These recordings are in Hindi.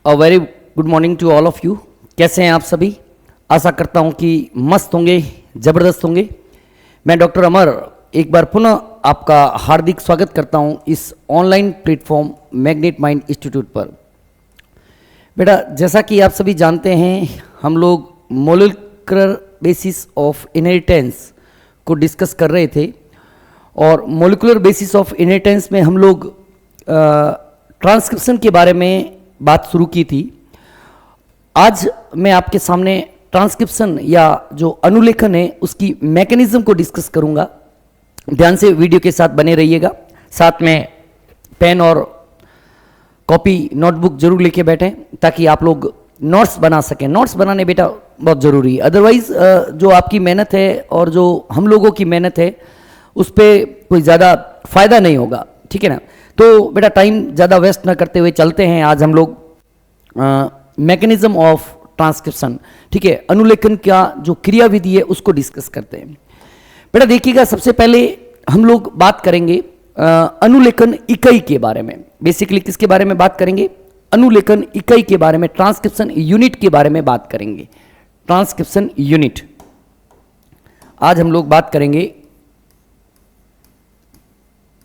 A very good morning to all of you. कैसे हैं आप सभी? आशा करता हूं कि मस्त होंगे, ज़बरदस्त होंगे। मैं डॉक्टर अमर एक बार पुनः आपका हार्दिक स्वागत करता हूं इस online platform magnet mind institute पर। बेटा, जैसा कि आप सभी जानते हैं, हम लोग मोलिकुलर बेसिस ऑफ इनहेरिटेंस को डिस्कस कर रहे थे और मोलिकुलर बेसिस ऑफ इनहेरिटेंस में हम लोग ट्रांसक्रिप्शन के बारे में बात शुरू की थी। आज मैं आपके सामने ट्रांसक्रिप्शन या जो अनुलेखन है उसकी मैकेनिज्म को डिस्कस करूंगा। ध्यान से वीडियो के साथ बने रहिएगा। साथ में पेन और कॉपी नोटबुक जरूर लेके बैठें ताकि आप लोग नोट्स बना सकें। नोट्स बनाने बेटा बहुत ज़रूरी है, अदरवाइज जो आपकी मेहनत है और जो हम लोगों की मेहनत है उस पर कोई ज़्यादा फायदा नहीं होगा। ठीक है ना? तो बेटा टाइम ज़्यादा वेस्ट ना करते हुए चलते हैं। आज हम लोग मैकेनिज्म ऑफ ट्रांसक्रिप्शन, ठीक है, अनुलेखन का जो क्रिया विधि है उसको डिस्कस करते हैं। बेटा देखिएगा, सबसे पहले हम लोग बात करेंगे अनुलेखन इकाई के बारे में। बेसिकली किसके बारे में बात करेंगे? अनुलेखन इकाई के बारे में, ट्रांसक्रिप्शन यूनिट के बारे में बात करेंगे। ट्रांसक्रिप्शन यूनिट आज हम लोग बात करेंगे।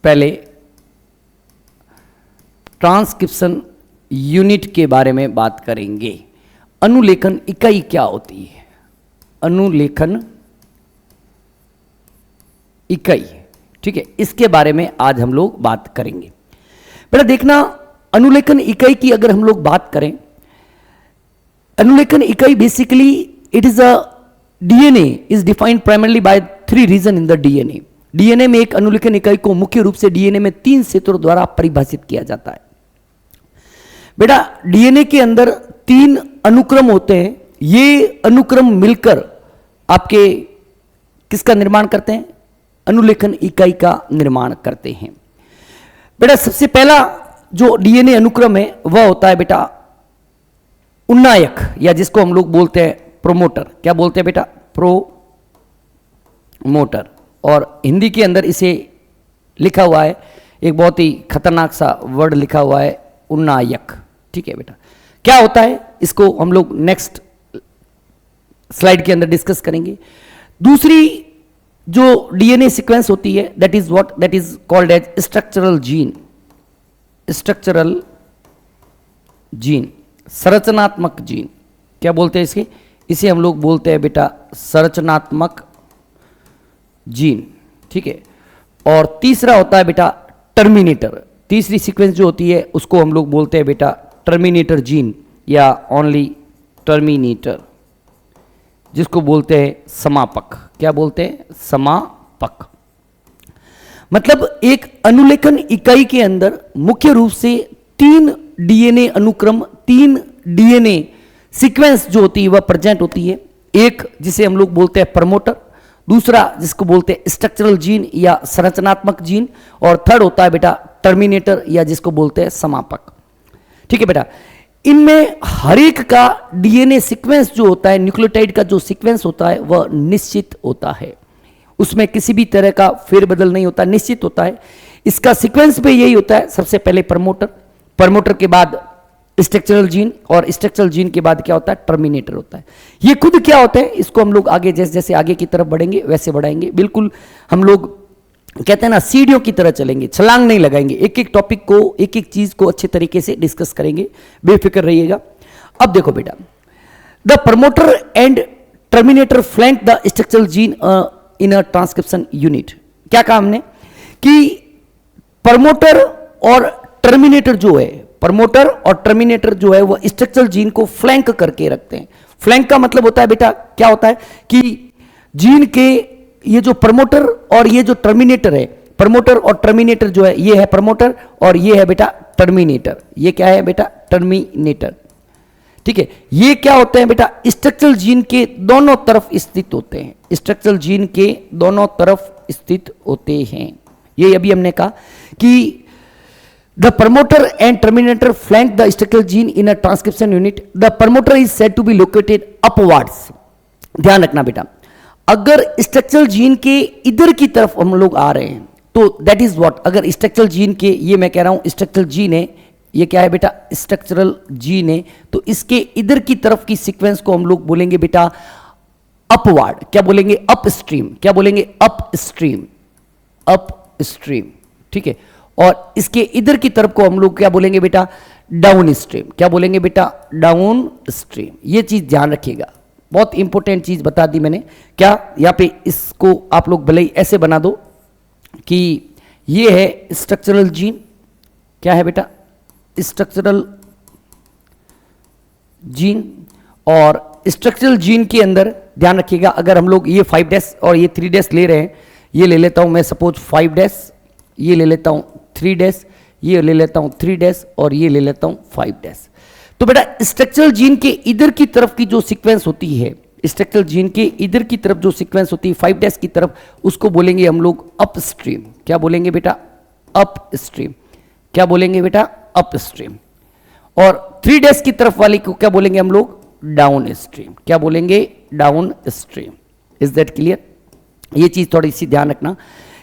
पहले ट्रांसक्रिप्शन यूनिट के बारे में बात करेंगे। अनुलेखन इकाई क्या होती है? अनुलेखन इकाई, ठीक है, इसके बारे में आज हम लोग बात करेंगे। बेटा देखना, अनुलेखन इकाई की अगर हम लोग बात करें, अनुलेखन इकाई basically it is a DNA is defined primarily by 3 region in the DNA. DNA में एक अनुलेखन इकाई को मुख्य रूप से डीएनए में 3 क्षेत्रों द्वारा परिभाषित किया जाता है। बेटा डीएनए के अंदर 3 अनुक्रम होते हैं। ये अनुक्रम मिलकर आपके किसका निर्माण करते हैं? अनुलेखन इकाई का निर्माण करते हैं। बेटा सबसे पहला जो डीएनए अनुक्रम है वह होता है बेटा उन्नायक, या जिसको हम लोग बोलते हैं प्रोमोटर। क्या बोलते हैं बेटा? प्रोमोटर। और हिंदी के अंदर इसे लिखा हुआ है, एक बहुत ही खतरनाक सा वर्ड लिखा हुआ है, उन्नायक। ठीक है बेटा, क्या होता है इसको हम लोग नेक्स्ट स्लाइड के अंदर डिस्कस करेंगे। दूसरी जो डीएनए सीक्वेंस होती है that is what, that is called as structural gene. Structural gene, संरचनात्मक जीन। क्या बोलते हैं इसके? इसे हम लोग बोलते हैं बेटा संरचनात्मक जीन। ठीक है। और तीसरा होता है बेटा टर्मिनेटर। तीसरी सीक्वेंस जो होती है उसको हम लोग बोलते हैं बेटा टर्मिनेटर जीन या ओनली टर्मिनेटर, जिसको बोलते हैं समापक। क्या बोलते हैं? समापक। मतलब एक अनुलेखन इकाई के अंदर मुख्य रूप से 3 डीएनए अनुक्रम, 3 डीएनए सीक्वेंस जो होती है वह प्रेजेंट होती है। एक जिसे हम लोग बोलते हैं प्रमोटर, दूसरा जिसको बोलते हैं स्ट्रक्चरल जीन या संरचनात्मक जीन, और थर्ड होता है बेटा टर्मिनेटर या जिसको बोलते हैं समापक। ठीक है बेटा, इनमें हर एक का डीएनए सीक्वेंस जो होता है, न्यूक्लियोटाइड का जो सीक्वेंस होता है वह निश्चित होता है। उसमें किसी भी तरह का फेरबदल नहीं होता, निश्चित होता है। इसका सीक्वेंस भी यही होता है। सबसे पहले प्रमोटर, प्रमोटर के बाद स्ट्रक्चरल जीन, और स्ट्रक्चरल जीन के बाद क्या होता है? टर्मिनेटर होता है। ये खुद क्या होता है इसको हम लोग आगे जैसे जैसे आगे की तरफ बढ़ेंगे वैसे बढ़ाएंगे। बिल्कुल हम लोग कहते हैं ना सीढ़ियों की तरह चलेंगे, छलांग नहीं लगाएंगे। एक एक टॉपिक को, एक एक चीज को अच्छे तरीके से डिस्कस करेंगे, बेफिक्र रहिएगा। अब देखो बेटा, the promoter and terminator flank the structural gene in a transcription unit. क्या कहा हमने कि प्रमोटर और टर्मिनेटर जो है, प्रमोटर और टर्मिनेटर जो है वो स्ट्रक्चरल जीन को फ्लैंक करके रखते हैं। फ्लैंक का मतलब होता है बेटा, क्या होता है कि जीन के ये जो प्रमोटर और ये जो टर्मिनेटर है, प्रमोटर और टर्मिनेटर जो है, ये है प्रमोटर और ये है बेटा टर्मिनेटर। ये क्या है बेटा? टर्मिनेटर। ठीक है। ये क्या होते हैं बेटा? स्ट्रक्चरल जीन के दोनों तरफ स्थित होते हैं। स्ट्रक्चरल जीन के दोनों तरफ स्थित होते हैं। ये अभी हमने कहा कि the promoter and terminator flank the structural gene in a transcription unit. The promoter is said to be located upwards. ध्यान रखना बेटा, अगर स्ट्रक्चरल जीन के इधर की तरफ हम लोग आ रहे हैं तो दैट इज व्हाट, अगर स्ट्रक्चरल जीन के, ये मैं कह रहा हूं स्ट्रक्चरल जीन है, ये क्या है बेटा, स्ट्रक्चरल जीन है। तो इसके इधर की तरफ की सीक्वेंस को हम लोग बोलेंगे बेटा अपवार्ड। क्या बोलेंगे, अपस्ट्रीम। क्या बोलेंगे, अपस्ट्रीम, अपस्ट्रीम, ठीक है। और इसके इधर की तरफ को हम लोग क्या बोलेंगे बेटा, डाउन स्ट्रीम। क्या बोलेंगे बेटा, डाउन स्ट्रीम। ये चीज ध्यान रखिएगा, बहुत इंपॉर्टेंट चीज बता दी मैंने। क्या यहां पे इसको आप लोग भले ही ऐसे बना दो कि ये है स्ट्रक्चरल जीन। क्या है बेटा, स्ट्रक्चरल जीन। और स्ट्रक्चरल जीन के अंदर ध्यान रखिएगा, अगर हम लोग ये 5' और ये 3' ले रहे हैं, ये ले लेता हूं मैं सपोज 5', ये ले लेता हूं 3', ये ले लेता हूं 3' और ये ले लेता हूं 5'। तो बेटा स्ट्रक्चरल जीन के इधर की तरफ की जो सीक्वेंस होती है, स्ट्रक्चरल जीन के इधर की तरफ जो सीक्वेंस होती है 5' की तरफ, उसको बोलेंगे हम लोग अपस्ट्रीम। क्या बोलेंगे बेटा, अपस्ट्रीम। क्या बोलेंगे बेटा, अपस्ट्रीम। और 3' की तरफ वाली को क्या बोलेंगे हम लोग, डाउन स्ट्रीम। क्या बोलेंगे, down stream. Is that clear? ये चीज थोड़ी सी ध्यान रखना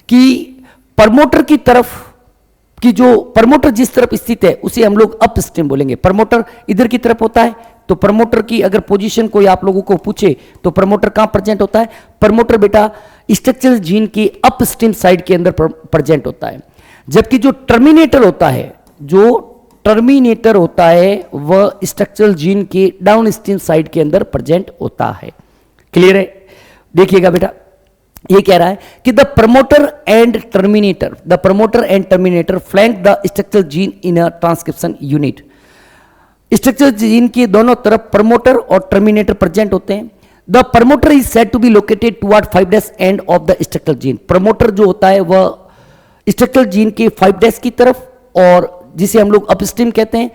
कि प्रमोटर की तरफ कि जो प्रमोटर जिस तरफ स्थित है उसे हम लोग अपस्ट्रीम बोलेंगे। प्रमोटर इधर की तरफ होता है तो प्रमोटर की अगर पोजीशन कोई आप लोगों को पूछे तो प्रमोटर कहां प्रेजेंट होता है, प्रमोटर बेटा स्ट्रक्चरल जीन की अपस्ट्रीम साइड के अंदर प्रेजेंट होता है। जबकि जो टर्मिनेटर होता है, जो टर्मिनेटर होता है वह स्ट्रक्चरल जीन के डाउनस्ट्रीम साइड के अंदर प्रेजेंट होता है। क्लियर है? देखिएगा बेटा, ये कह रहा है कि the promoter and terminator flank the structural gene in a transcription unit. Structural gene के दोनों तरफ प्रमोटर और टर्मिनेटर प्रेजेंट होते हैं। The promoter is said to be located toward 5' end of the structural gene. Promoter जो होता है वह स्ट्रक्चरल जीन के 5' की तरफ, और जिसे हम लोग अपस्ट्रीम कहते हैं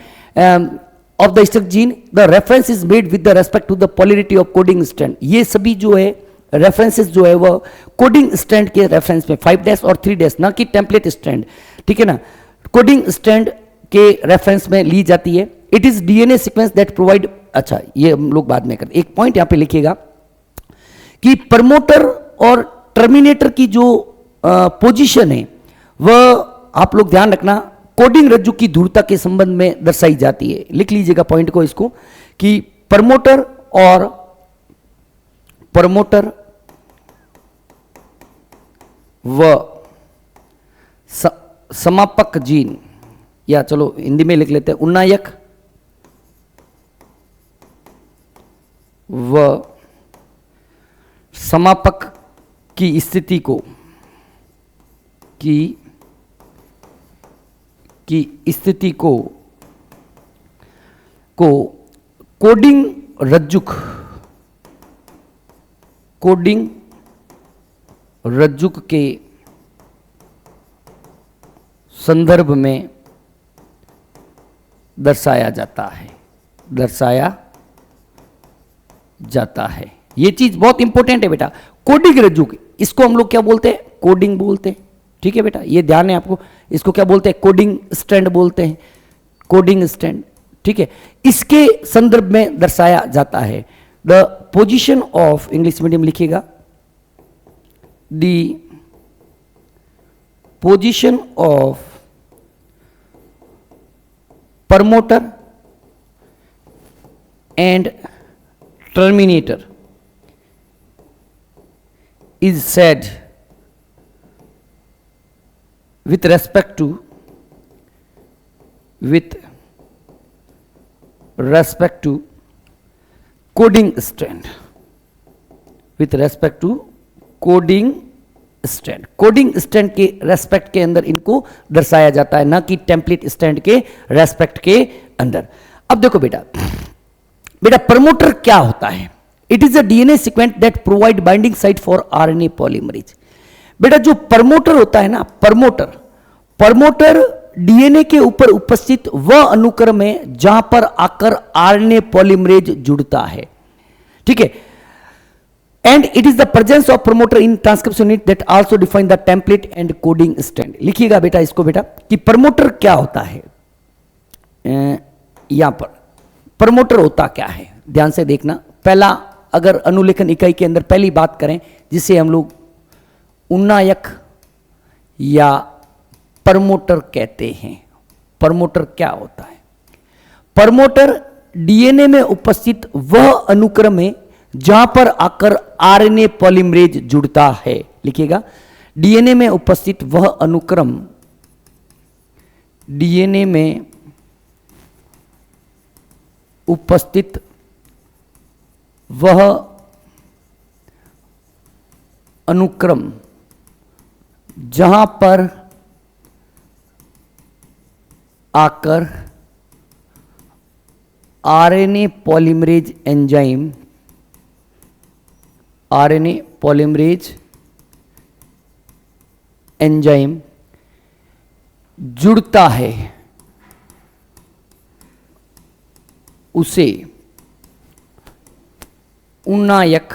of the structural gene. The reference is made with the respect to the polarity of coding strand. ये सभी जो है रेफरेंसेस जो है वह कोडिंग स्ट्रैंड के रेफरेंस में 5' और 3', ना कि टेम्पलेट स्ट्रैंड, ठीक है ना, कोडिंग स्ट्रैंड के रेफरेंस में ली जाती है। It is DNA sequence that provide, अच्छा ये हम लोग बाद में करते। एक पॉइंट यहां पे लिखिएगा कि प्रमोटर और टर्मिनेटर की जो पोजीशन है वह आप लोग ध्यान रखना कोडिंग रज्जु की ध्रुवता के संबंध में दर्शाई जाती है। लिख लीजिएगा पॉइंट को इसको कि प्रमोटर व समापक जीन, या चलो हिंदी में लिख लेते हैं उन्नायक व समापक की स्थिति को कोडिंग रज्जुक के संदर्भ में दर्शाया जाता है। ये चीज बहुत इंपॉर्टेंट है बेटा। कोडिंग रज्जुक, इसको हम लोग क्या बोलते हैं, कोडिंग बोलते हैं। ठीक है बेटा, ये ध्यान है आपको। इसको क्या बोलते हैं, कोडिंग स्ट्रैंड बोलते हैं, कोडिंग स्ट्रैंड, ठीक है। इसके संदर्भ में दर्शाया जाता है। The position of, English medium लिखिएगा, the position of promoter and terminator is said with respect to coding strand, coding strand के रेस्पेक्ट के अंदर इनको दर्शाया जाता है, ना कि टेम्पलेट स्टैंड के रेस्पेक्ट के अंदर। अब देखो बेटा प्रमोटर क्या होता है। It is a DNA sequence that provide binding site for RNA polymerase. बेटा जो प्रमोटर होता है ना, प्रमोटर डीएनए के ऊपर उपस्थित वह अनुक्रम है जहां पर आकर आरएनए पॉलीमरेज जुड़ता है, ठीक है। And it is the presence of promoter in transcription unit that also define the template and coding stand. लिखिएगा बेटा इसको बेटा कि प्रमोटर क्या होता है। यहां पर प्रमोटर होता क्या है, ध्यान से देखना। पहला, अगर अनुलेखन इकाई के अंदर पहली बात करें जिसे हम लोग उन्नायक या प्रमोटर कहते हैं। प्रमोटर क्या होता है? प्रमोटर डीएनए में उपस्थित वह अनुक्रम है जहां पर आकर आरएनए पॉलीमरेज जुड़ता है। लिखिएगा, डीएनए में उपस्थित वह अनुक्रम, डीएनए में उपस्थित वह अनुक्रम जहां पर आकर RNA polymerase enzyme, RNA polymerase enzyme जुड़ता है, उसे उन्नायक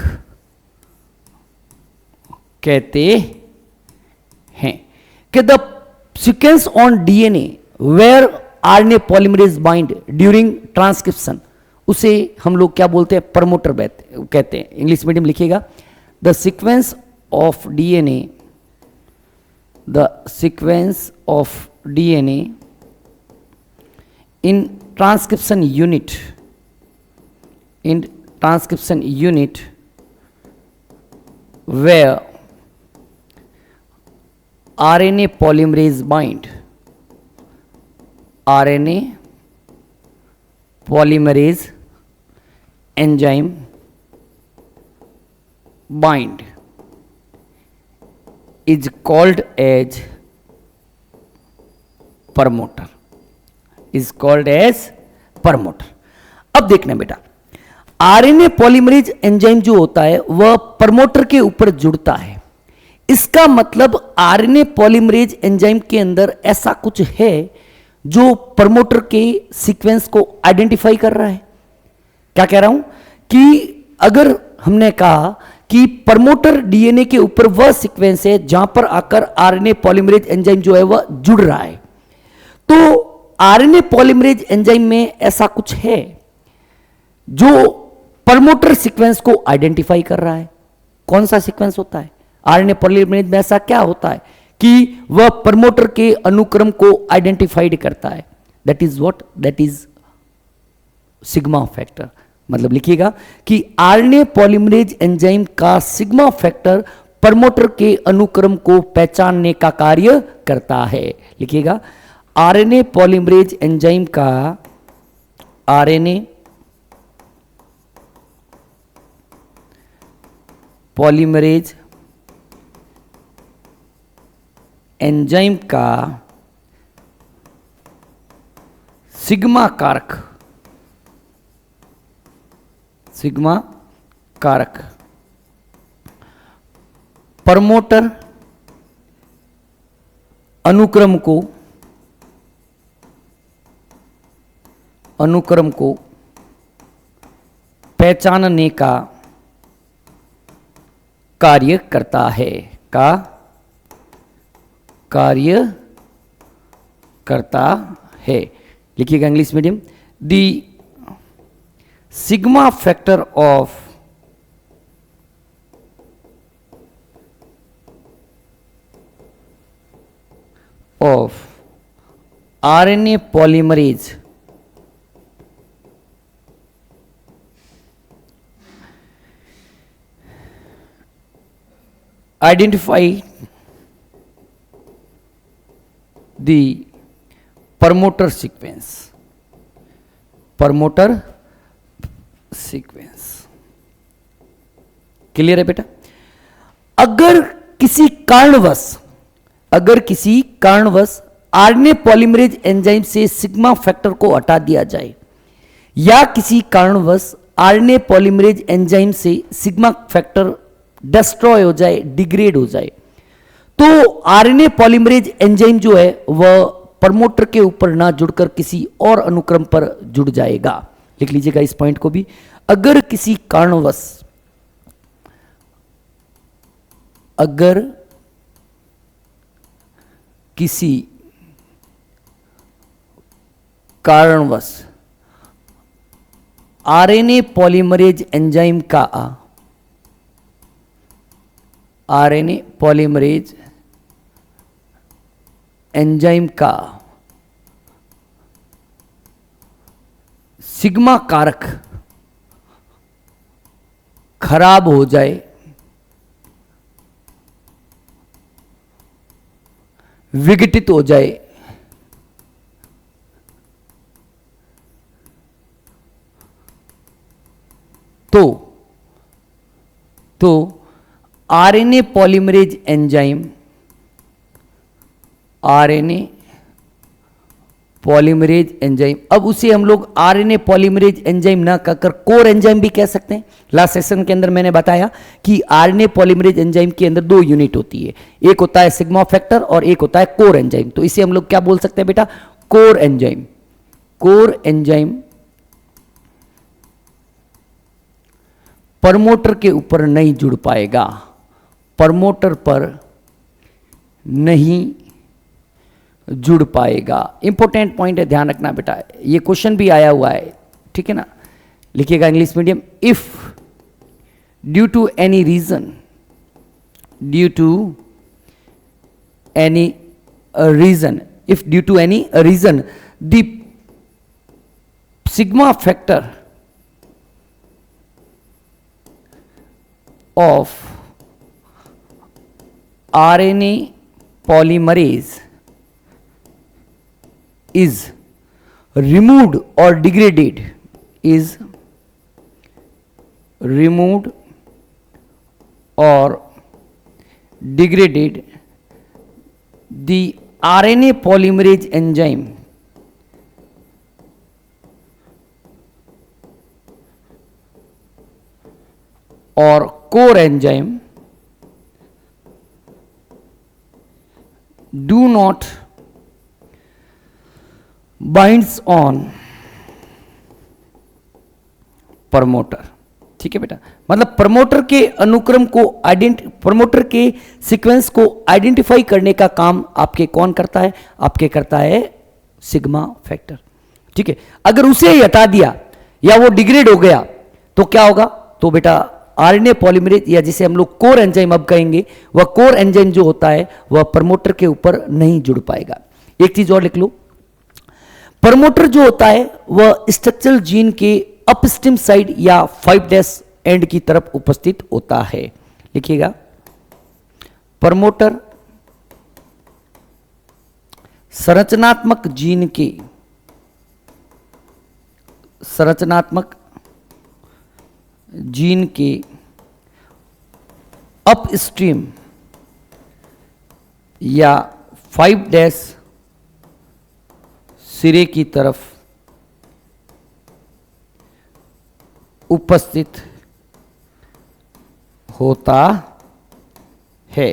कहते हैं। कि the sequence on DNA where RNA polymerase bind during transcription, उसे हम लोग क्या बोलते हैं, प्रमोटर कहते हैं। इंग्लिश मीडियम लिखिएगा, the sequence of DNA, the sequence of DNA in transcription unit, in transcription unit where RNA polymerase bind, RNA polymerase enzyme bind is called as promoter, is called as promoter। अब देखना बेटा, आरएनए पॉलीमरेज एंजाइम जो होता है वह प्रमोटर के ऊपर जुड़ता है। इसका मतलब आरएनए पॉलीमरेज एंजाइम के अंदर ऐसा कुछ है जो प्रमोटर के सीक्वेंस को आइडेंटिफाई कर रहा है। क्या कह रहा हूं कि अगर हमने कहा कि प्रमोटर डीएनए के ऊपर वह सीक्वेंस है जहां पर आकर आरएनए पॉलीमरेज एंजाइम जो है वह जुड़ रहा है, तो आरएनए पॉलीमरेज एंजाइम में ऐसा कुछ है जो प्रमोटर सीक्वेंस को आइडेंटिफाई कर रहा है। कौन सा सीक्वेंस होता है? आरएनए पॉलीमरेज में ऐसा क्या होता है कि वह प्रमोटर के अनुक्रम को आइडेंटिफाइड करता है। That is what, that is sigma factor. मतलब लिखिएगा कि आरएनए पॉलीमरेज एंजाइम का सिग्मा फैक्टर प्रमोटर के अनुक्रम को पहचानने का कार्य करता है। लिखिएगा, आरएनए पॉलीमरेज एंजाइम का, आरएनए पॉलीमरेज एंजाइम का सिग्मा कारक, सिग्मा कारक प्रमोटर अनुक्रम को पहचानने का कार्य करता है, का कार्य करता है। लिखिएगा English medium, the sigma factor of RNA polymerase identify the promoter sequence, promoter sequence। Clear है बेटा? अगर किसी कारणवश आरएनए पॉलीमरेज एंजाइम से सिग्मा फैक्टर को हटा दिया जाए या किसी कारणवश आरएनए पॉलीमरेज एंजाइम से सिग्मा फैक्टर डिस्ट्रॉय हो जाए, डिग्रेड हो जाए, तो आरएनए पॉलीमरेज एंजाइम जो है वह प्रमोटर के ऊपर ना जुड़कर किसी और अनुक्रम पर जुड़ जाएगा। लिख लीजिएगा इस पॉइंट को भी। अगर किसी कारणवश आरएनए पॉलीमरेज एंजाइम का, आरएनए पॉलीमरेज एंजाइम का सिग्मा कारक खराब हो जाए, विघटित हो जाए, तो RNA polymerase enzyme, RNA polymerase enzyme, अब उसे हम लोग आरएनए पॉलीमरेज एंजाइम ना कहकर कोर एंजाइम भी कह सकते हैं। लास्ट सेशन के अंदर मैंने बताया कि आरएनए पॉलीमरेज एंजाइम के अंदर दो यूनिट होती है, एक होता है सिग्मा फैक्टर और एक होता है कोर एंजाइम। तो इसे हम लोग क्या बोल सकते हैं बेटा? Core enzyme. Core enzyme promoter के ऊपर नहीं जुड़ पाएगा, प्रमोटर पर नहीं जुड़ पाएगा। इंपॉर्टेंट पॉइंट है, ध्यान रखना बेटा, ये क्वेश्चन भी आया हुआ है, ठीक है ना? लिखिएगा English medium. If due to any reason, due to any reason, if due to any reason the sigma factor of RNA polymerase is removed or degraded, is removed or degraded, the RNA polymerase enzyme or core enzyme do not binds on promoter. ठीक है बेटा, मतलब प्रमोटर के अनुक्रम को प्रमोटर के सीक्वेंस को आइडेंटिफाई करने का काम आपके कौन करता है? आपके करता है सिग्मा फैक्टर। ठीक है, अगर उसे ही हटा दिया या वो डिग्रेड हो गया तो क्या होगा? तो बेटा आरएनए पॉलीमरेज या जिसे हम लोग कोर एंजाइम अब कहेंगे, वह कोर एंजाइम जो होता है वह प्रमोटर के ऊपर नहीं जुड़ पाएगा। एक चीज और लिख लो, प्रमोटर जो होता है वह स्ट्रक्चरल जीन के अपस्ट्रीम साइड या 5' एंड की तरफ उपस्थित होता है। लिखिएगा, प्रमोटर संरचनात्मक जीन के अपस्ट्रीम या 5' सिरे की तरफ उपस्थित होता है।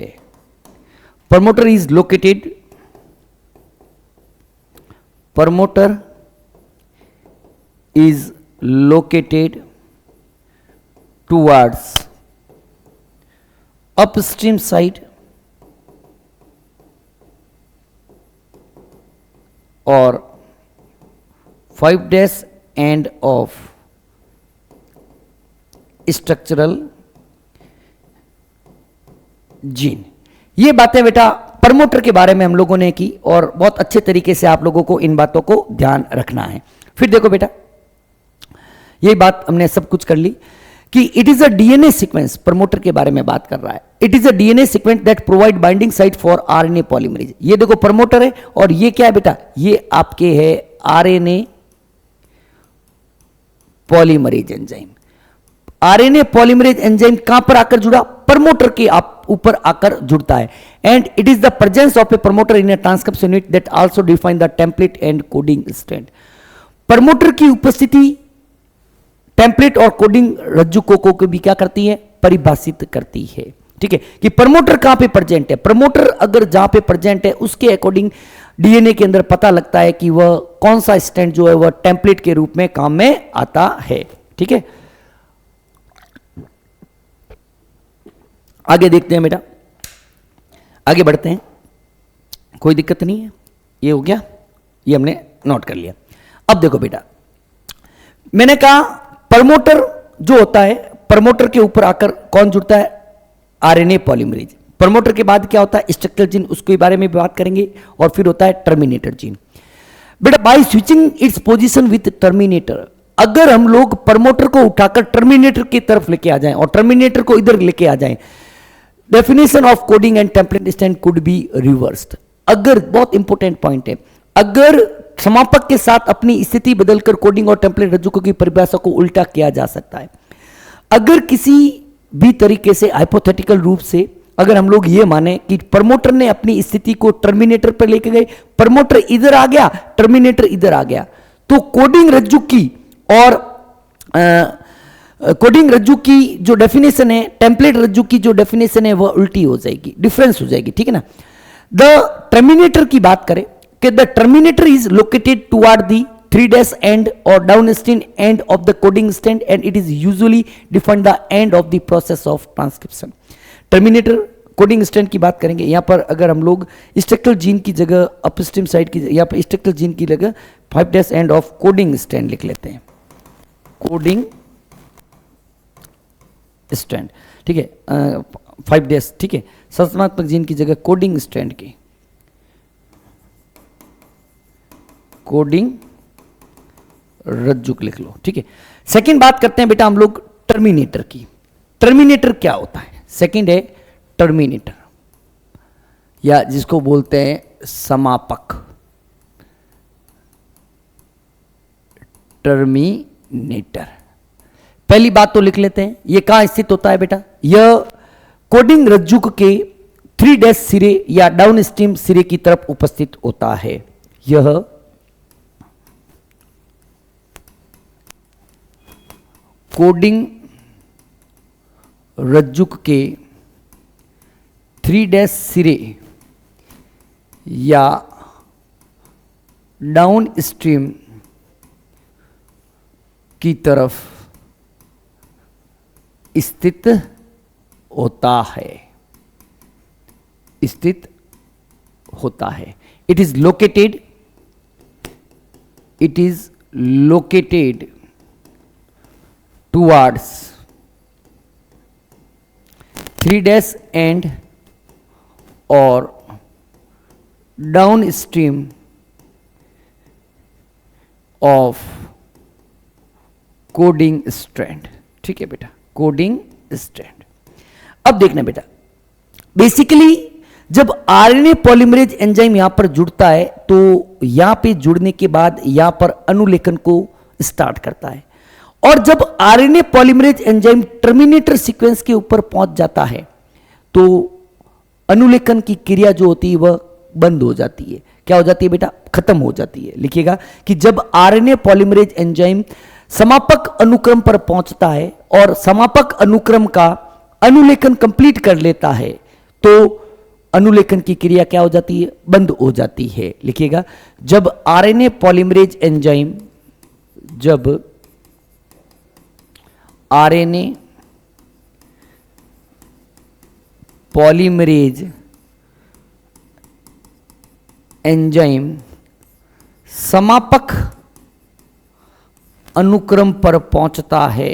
Promoter is located, promoter is located towards upstream side or 5' end of structural gene। ये बातें बेटा प्रमोटर के बारे में हम लोगों ने की और बहुत अच्छे तरीके से आप लोगों को इन बातों को ध्यान रखना है। फिर देखो बेटा, ये बात हमने सब कुछ कर ली कि it is a DNA sequence, promoter के बारे में बात कर रहा है। It is a DNA sequence that provide binding site for RNA polymerase. ये देखो प्रमोटर है और ये क्या है बेटा? ये आपके है RNA polymerase enzyme. RNA polymerase enzyme कहां पर आकर जुड़ा? प्रमोटर के ऊपर आकर जुड़ता है। And it is the presence of A promoter in A transcription unit that also define the template and coding strand. Promoter की उपस्थिति टेम्पलेट और कोडिंग रज्जु को भी क्या करती है? परिभाषित करती है। ठीक है, कि प्रमोटर कहां पे प्रेजेंट है। प्रमोटर अगर जहां पे प्रेजेंट है उसके अकॉर्डिंग डीएनए के अंदर पता लगता है कि वह कौन सा स्टैंड जो है वह टेम्पलेट के रूप में काम में आता है। ठीक है, आगे देखते हैं बेटा, आगे बढ़ते हैं, कोई दिक्कत नहीं है। ये हो गया, ये हमने नोट कर लिया। अब देखो बेटा, मैंने कहा प्रमोटर जो होता है, प्रमोटर के ऊपर आकर कौन जुड़ता है? RNA polymerase. प्रमोटर के बाद क्या होता है? स्ट्रक्चरल जीन, उसके बारे में भी बात करेंगे। और फिर होता है टर्मिनेटर जीन। बेटा by switching its position with terminator, अगर हम लोग प्रमोटर को उठाकर टर्मिनेटर की तरफ लेके आ जाएं और टर्मिनेटर को इधर लेके आ जाएं, definition of coding and template stand could be reversed. अगर, बहुत इंपॉर्टेंट पॉइंट है, अगर समापक के साथ अपनी स्थिति बदलकर कोडिंग और टेम्पलेट रज्जुकों की परिभाषा को उल्टा किया जा सकता है। अगर किसी भी तरीके से हाइपोथेटिकल रूप से अगर हम लोग ये माने कि प्रमोटर ने अपनी स्थिति को टर्मिनेटर पर लेके गए, प्रमोटर इधर आ गया, टर्मिनेटर इधर आ गया, तो कोडिंग रज्जु की और कोडिंग रज्जु की जो डेफिनेशन है, टेम्पलेट रज्जु की जो डेफिनेशन है, वह उल्टी हो जाएगी, डिफरेंस हो जाएगी, ठीक है ना। द टर्मिनेटर की बात करें कि the terminator is located toward the 3 end or downstream end of the coding strand and it is usually defined the end of the process of transcription। Terminator coding strand की बात करेंगे, यहां पर अगर हम लोग स्ट्रक्चरल जीन की जगह अपस्ट्रीम साइड की, यहां पर स्ट्रक्चरल जीन की जगह 5 end ऑफ कोडिंग स्ट्रैंड लिख लेते हैं, कोडिंग स्ट्रैंड, ठीक है, 5 ठीक है, संरचनात्मक जीन की जगह कोडिंग स्ट्रैंड की, कोडिंग रज्जुक लिख लो, ठीक है। सेकंड बात करते हैं बेटा हम लोग टर्मिनेटर की। टर्मिनेटर क्या होता है? सेकंड है टर्मिनेटर, या जिसको बोलते हैं समापक, टर्मिनेटर। पहली बात तो लिख लेते हैं, यह कहां स्थित होता है बेटा? यह कोडिंग रज्जुक के 3 सिरे या डाउनस्ट्रीम सिरे की तरफ उपस्थित होता है। यह कोडिंग रज्जुक के 3 सिरे या डाउन स्ट्रीम की तरफ स्थित होता है, स्थित होता है। It is located towards 3 end or downstream of coding strand, ठीक है बेटा, कोडिंग स्ट्रैंड। अब देखना बेटा, बेसिकली जब आरएनए पॉलीमरेज एंजाइम यहां पर जुड़ता है तो यहां पे जुड़ने के बाद यहां पर अनुलेखन को स्टार्ट करता है, और जब RNA polymerase enzyme terminator sequence के ऊपर पहुंच जाता है तो अनुलेखन की क्रिया जो होती है वह बंद हो जाती है। क्या हो जाती है बेटा? खत्म हो जाती है। लिखिएगा कि जब आरएनए पॉलीमरेज एंजाइम समापक अनुक्रम पर पहुंचता है और समापक अनुक्रम का अनुलेखन कंप्लीट कर लेता है तो अनुलेखन की क्रिया क्या हो जाती है? बंद हो जाती है। लिखिएगा, जब आरएनए पॉलीमरेज एंजाइम, जब आरएनए पॉलीमरेज एंजाइम समापक अनुक्रम पर पहुंचता है,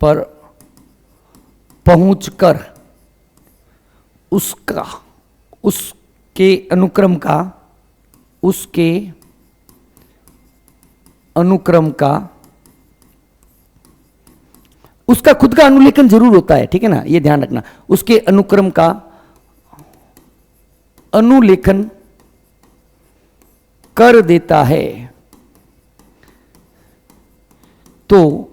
पर पहुंचकर उसके अनुक्रम का उसका खुद का अनुलेखन जरूर होता है, ठीक है ना, ये ध्यान रखना। उसके अनुक्रम का अनुलेखन कर देता है तो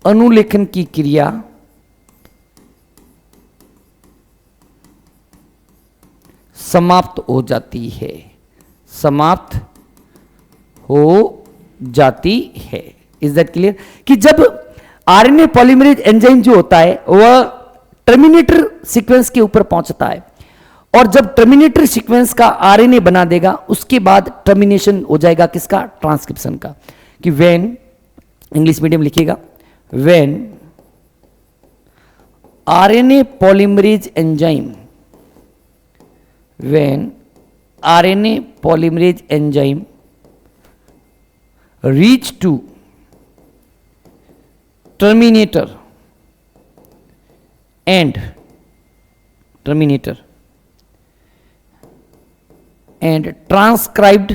अनुलेखन की क्रिया समाप्त हो जाती है, समाप्त हो जाती है। Is that clear? कि जब आरएनए पॉलीमरेज एंजाइम जो होता है वह टर्मिनेटर सीक्वेंस के ऊपर पहुंचता है, और जब टर्मिनेटर सीक्वेंस का आरएनए बना देगा उसके बाद टर्मिनेशन हो जाएगा किसका? ट्रांसक्रिप्शन का। कि व्हेन, इंग्लिश मीडियम लिखिएगा, when RNA polymerase enzyme, when RNA polymerase enzyme reach to terminator and transcribed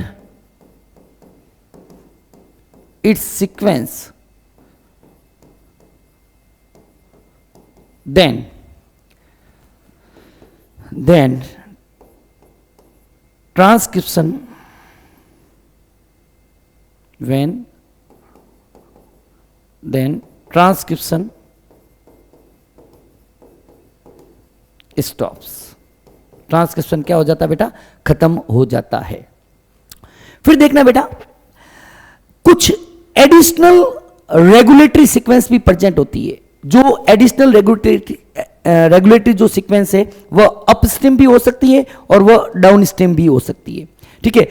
its sequence, then transcription, then transcription stops. Transcription क्या हो जाता है बेटा? खत्म हो जाता है. फिर देखना बेटा, कुछ एडिशनल रेगुलेटरी सीक्वेंस भी प्रेजेंट होती है. जो एडिशनल रेगुलेटरी जो सीक्वेंस है वह अपस्ट्रीम भी हो सकती है और वह डाउनस्ट्रीम भी हो सकती है. ठीक है.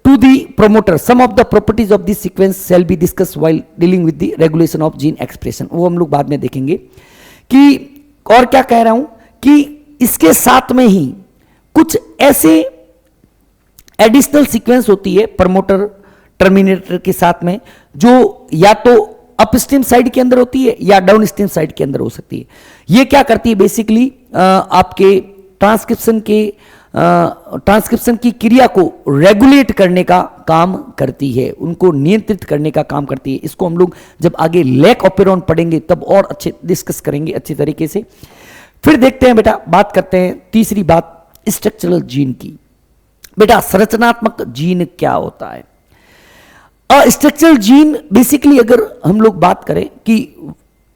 To the promoter some of the properties of this sequence shall be discuss while dealing with the regulation of gene expression. वो हम लोग बाद में देखेंगे. कि और क्या कह रहा हूं कि इसके साथ में ही कुछ ऐसे एडिशनल सीक्वेंस होती है प्रमोटर टर्मिनेटर के साथ में, जो या तो अपस्ट्रीम साइड के अंदर होती है या डाउनस्ट्रीम साइड के अंदर हो सकती है. ये क्या करती है? बेसिकली आपके ट्रांसक्रिप्शन की क्रिया को रेगुलेट करने का काम करती है, उनको नियंत्रित करने का काम करती है. इसको हम लोग जब आगे लैक ऑपेरॉन पढ़ेंगे तब और अच्छे डिस्कस करेंगे अच्छे तरीके से. फिर देखते हैं बेटा, बात करते हैं तीसरी बात स्ट्रक्चरल जीन की. बेटा संरचनात्मक जीन क्या होता है? स्ट्रक्चरल जीन बेसिकली अगर हम लोग बात करें कि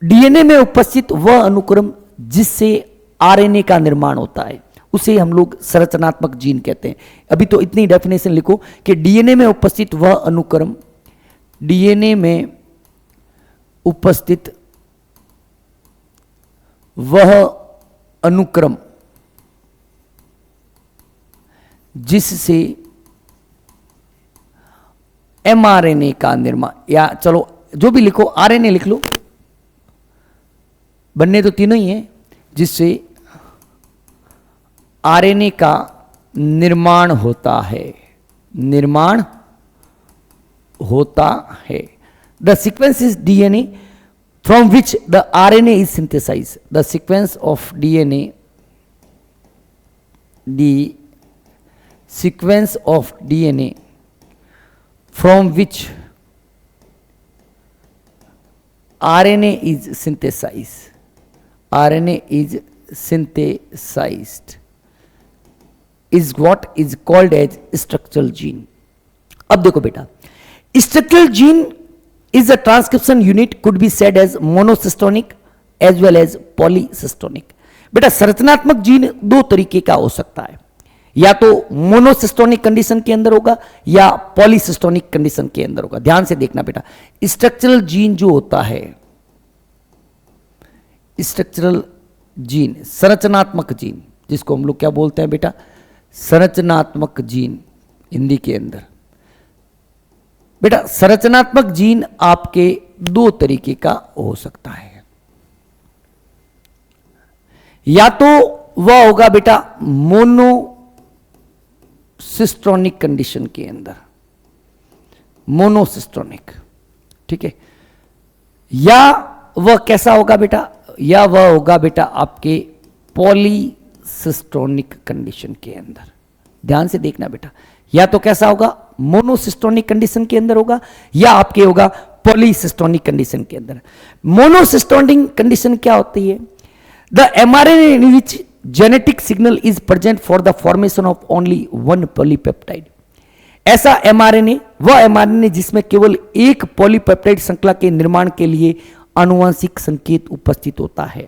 डीएनए में उपस्थित वह अनुक्रम जिससे आरएनए का निर्माण होता है, उसे हम लोग संरचनात्मक जीन कहते हैं. अभी तो इतनी डेफिनेशन लिखो कि डीएनए में उपस्थित वह अनुक्रम, डीएनए में उपस्थित वह अनुक्रम जिससे एमआरएनए का निर्माण, या चलो जो भी लिखो आरएनए लिख लो, बनने तो तीनों ही हैं, जिससे आरएनए का निर्माण होता है. निर्माण होता है. The sequence is DNA from which the RNA is synthesize. The sequence of DNA, the sequence of DNA from which RNA is synthesized. RNA is synthesized is what is called as structural gene. अब देखो बेटा, structural gene is a transcription unit, could be said as monocystonic as well as polysystonic. बेटा संरचनात्मक जीन दो तरीके का हो सकता है, या तो मोनोसिस्टोनिक कंडीशन के अंदर होगा या पॉलीसिस्टोनिक कंडीशन के अंदर होगा. ध्यान से देखना बेटा, स्ट्रक्चरल जीन जो होता है, स्ट्रक्चरल जीन संरचनात्मक जीन, जिसको हम लोग क्या बोलते हैं बेटा? संरचनात्मक जीन हिंदी के अंदर. बेटा संरचनात्मक जीन आपके दो तरीके का हो सकता है. या तो वह होगा बेटा मोनोसिस्टोनिक कंडीशन के अंदर, मोनोसिस्टोनिक. ठीक है. या वह कैसा होगा बेटा? या वह होगा बेटा आपके पॉलीसिस्टोनिक कंडीशन के अंदर. ध्यान से देखना बेटा, या तो कैसा होगा? मोनोसिस्टोनिक कंडीशन के अंदर होगा, या आपके होगा पॉलीसिस्टोनिक कंडीशन के अंदर. मोनोसिस्टोनिक कंडीशन क्या होती है? The mRNA in which genetic signal is present for the formation of only one polypeptide. ऐसा एमआरएनए, वह एमआरएनए जिसमें केवल एक पॉलीपेप्टाइड श्रृंखला के निर्माण के लिए आनुवंशिक संकेत उपस्थित होता है,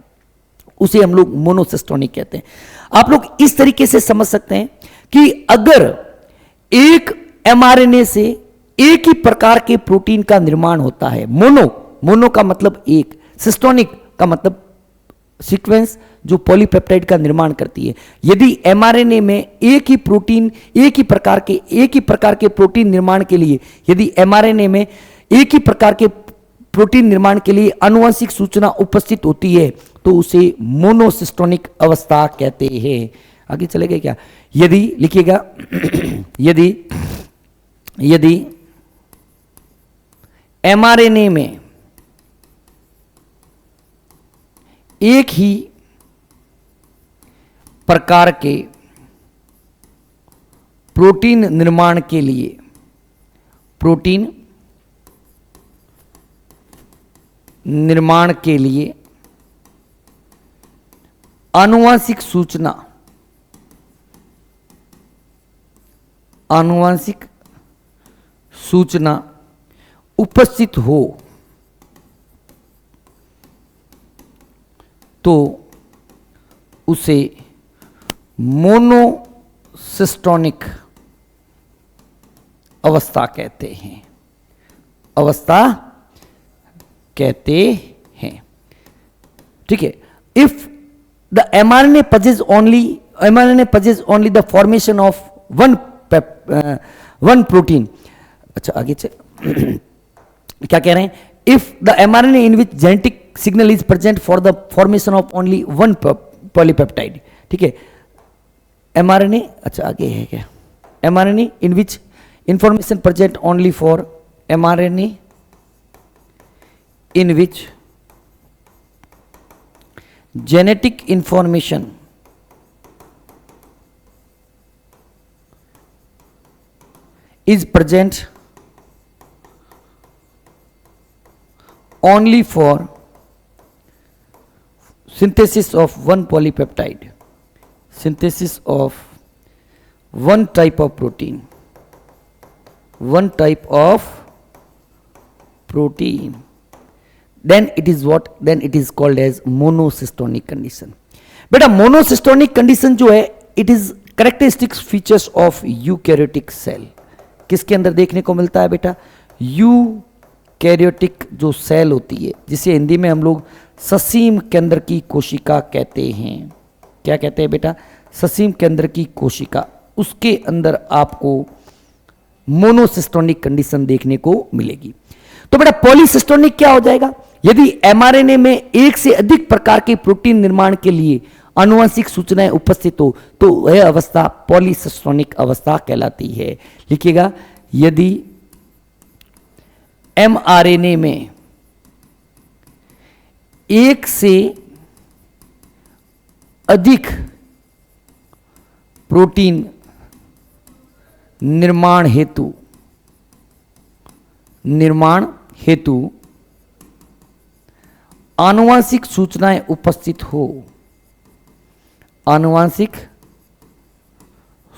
उसे हम लोग मोनोसिस्टोनिक कहते हैं. आप लोग इस तरीके से समझ सकते हैं कि अगर एक एमआरएनए से एक ही प्रकार के प्रोटीन का निर्माण होता है, मोनो का मतलब एक, सिस्टोनिक का मतलब सीक्वेंस जो पॉलीपेप्टाइड का निर्माण करती है. यदि एमआरएनए में एक ही प्रकार के प्रोटीन निर्माण के लिए, यदि एमआरएनए में एक ही प्रकार के प्रोटीन निर्माण के लिए आनुवंशिक सूचना उपस्थित होती है तो उसे मोनोसिस्टोनिक अवस्था कहते हैं. आगे चले गए क्या? यदि लिखिएगा, यदि एमआरएनए में एक ही प्रकार के प्रोटीन निर्माण के लिए निर्माण के लिए आनुवांशिक सूचना उपस्थित हो तो उसे मोनोसिस्टोनिक अवस्था कहते हैं, ठीक है। If the mRNA possesses only the formation of one protein, अच्छा आगे क्या कह रहे हैं, if the mRNA in which genetic signal is present for the formation of only one polypeptide, ठीक है। mRNA, अच्छा आगे है क्या, mRNA in which information present only for mRNA in which genetic information is present only for synthesis of one polypeptide, synthesis of one type of protein, then it is what, then it is called as monocystonic condition। बेटा मोनोसिस्टोनिक कंडीशन जो है, it is characteristics features of eukaryotic cell. किसके अंदर देखने को मिलता है बेटा, यूकैरियोटिक जो सेल होती है, जिसे हिंदी में हम लोग ससीम केंद्र की कोशिका कहते हैं। क्या कहते हैं बेटा, ससीम केंद्र की कोशिका, उसके अंदर आपको मोनोसिस्टोनिक कंडीशन देखने को मिलेगी। तो बेटा पॉलीसिस्टोनिक क्या हो जाएगा, यदि एमआरएनए में एक से अधिक प्रकार के प्रोटीन निर्माण के लिए आनुवंशिक सूचनाएं उपस्थित हो तो यह अवस्था पॉलीसिस्टोनिक अवस्था कहलाती है। लिखिएगा, यदि एमआरएनए में एक से अधिक प्रोटीन निर्माण हेतु आनुवंशिक सूचनाएं उपस्थित हो, आनुवंशिक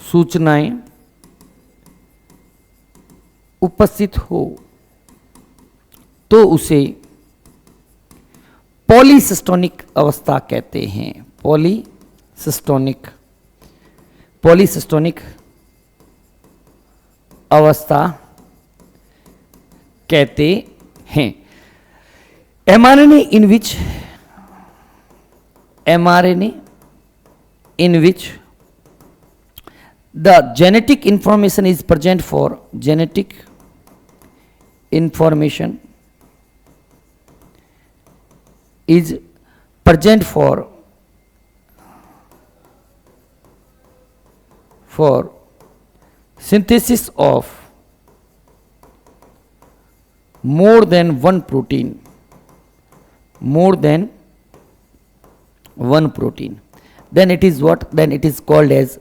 सूचनाएं उपस्थित हो तो उसे पॉलीसिस्टोनिक अवस्था कहते हैं। पॉलीसिस्टोनिक अवस्था कहते हैं। mRNA in which the genetic information is present for synthesis of more than one protein, then it is what, then it is called as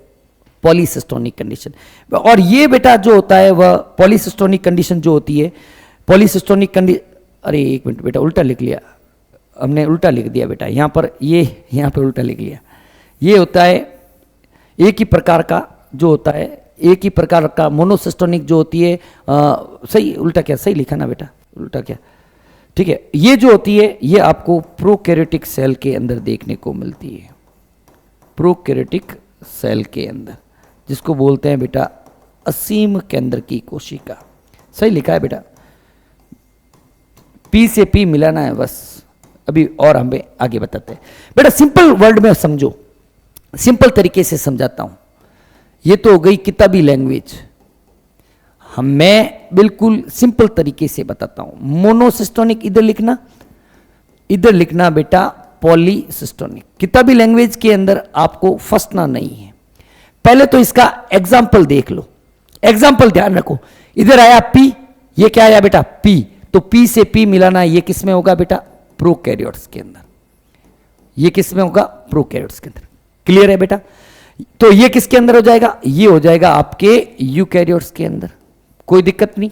पॉलीसिस्टोनिक condition. और ये बेटा जो होता है वह पॉलीसिस्टोनिक कंडीशन जो होती है, पॉलीसिस्टोनिक कंडीशन, अरे एक मिनट बेटा, उल्टा लिख लिया हमने, उल्टा लिख दिया बेटा, यहाँ पर ये यहाँ पे उल्टा लिख लिया। ये होता है एक ही प्रकार का जो होता है, एक ही प्रकार का मोनोसिस्टोनिक जो होती है, सही उल्टा क्या, सही लिखा ना बेटा, उल्टा क्या, ठीक है। ये जो होती है ये आपको प्रोकैरियोटिक सेल के अंदर देखने को मिलती है, प्रोकैरियोटिक सेल के अंदर, जिसको बोलते हैं बेटा असीम केंद्र की कोशिका। सही लिखा है बेटा, पी से पी मिलाना है बस, अभी और हमें आगे बताते हैं बेटा। सिंपल वर्ड में समझो, सिंपल तरीके से समझाता हूं। ये तो हो गई किताबी लैंग्वेज, मैं बिल्कुल सिंपल तरीके से बताता हूं। मोनोसिस्टोनिक इधर लिखना बेटा पॉलीसिस्टोनिक। किताबी लैंग्वेज के अंदर आपको फंसना नहीं है। पहले तो इसका एग्जाम्पल देख लो, एग्जाम्पल ध्यान रखो। इधर आया पी, ये क्या आया बेटा पी, तो पी से पी मिलाना, ये किस में होगा बेटा, प्रोकैरियोट्स के अंदर। ये किस में होगा, प्रोकैरियोट्स के अंदर। क्लियर है बेटा। तो ये किसके अंदर हो जाएगा, ये हो जाएगा आपके यूकैरियोट्स के अंदर। कोई दिक्कत नहीं,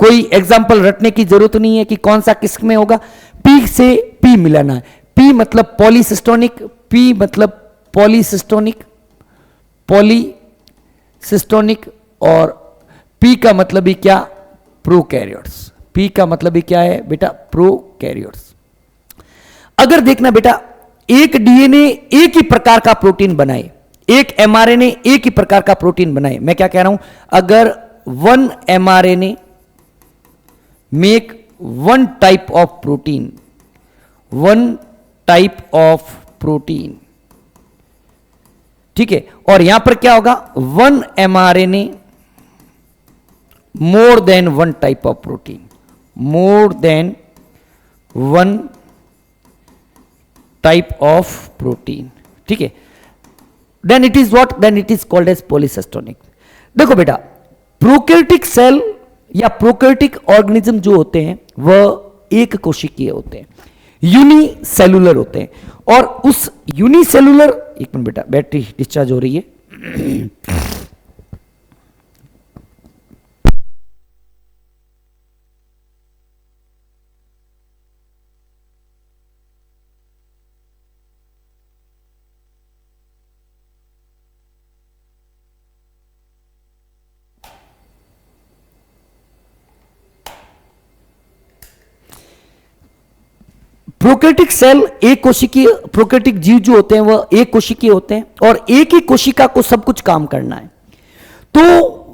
कोई एग्जाम्पल रटने की जरूरत नहीं है कि कौन सा किस में होगा। पी से पी मिलाना है। पी मतलब पॉलीसिस्टोनिक, पी मतलब पॉलीसिस्टोनिक, पॉलीसिस्टोनिक, और पी का मतलब ही क्या, प्रोकैरियोट्स। पी का मतलब ही क्या है बेटा, प्रोकैरियोट्स। अगर देखना बेटा, एक डीएनए एक ही प्रकार का प्रोटीन बनाए, एक एमआरएनए एक ही प्रकार का प्रोटीन बनाए, मैं क्या कह रहा हूं, अगर one mRNA make one type of protein, one type of protein, ठीक है, और यहां पर क्या होगा, one mRNA more than one type of protein, more than one type of protein, ठीक है, then it is what, then it is called as polycistronic. देखो बेटा, प्रोकैरियोटिक सेल या प्रोकैरियोटिक ऑर्गेनिज्म जो होते हैं वह एक कोशिकीय होते हैं, यूनिसेलुलर होते हैं, और उस यूनिसेलुलर, एक मिनट बेटा, बैटरी डिस्चार्ज हो रही है। प्रोकैरियोटिक सेल एक कोशिकीय, प्रोकैरियोटिक जीव जो होते हैं वह एक कोशिकीय होते हैं, और एक ही कोशिका को सब कुछ काम करना है, तो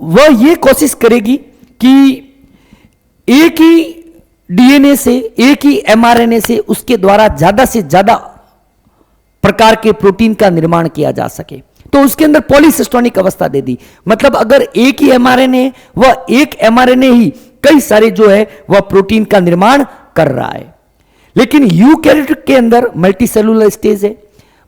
वह यह कोशिश करेगी कि एक ही डीएनए से, एक ही एमआरएनए से उसके द्वारा ज्यादा से ज्यादा प्रकार के प्रोटीन का निर्माण किया जा सके। तो उसके अंदर पॉलीसिस्टोनिक अवस्था दे दी, मतलब अगर एक ही एमआरएनए, वह एक एमआरएनए ही कई सारे जो है वह प्रोटीन का निर्माण कर रहा है। लेकिन यूकैरियोटिक के अंदर मल्टी सेलुलर स्टेज है,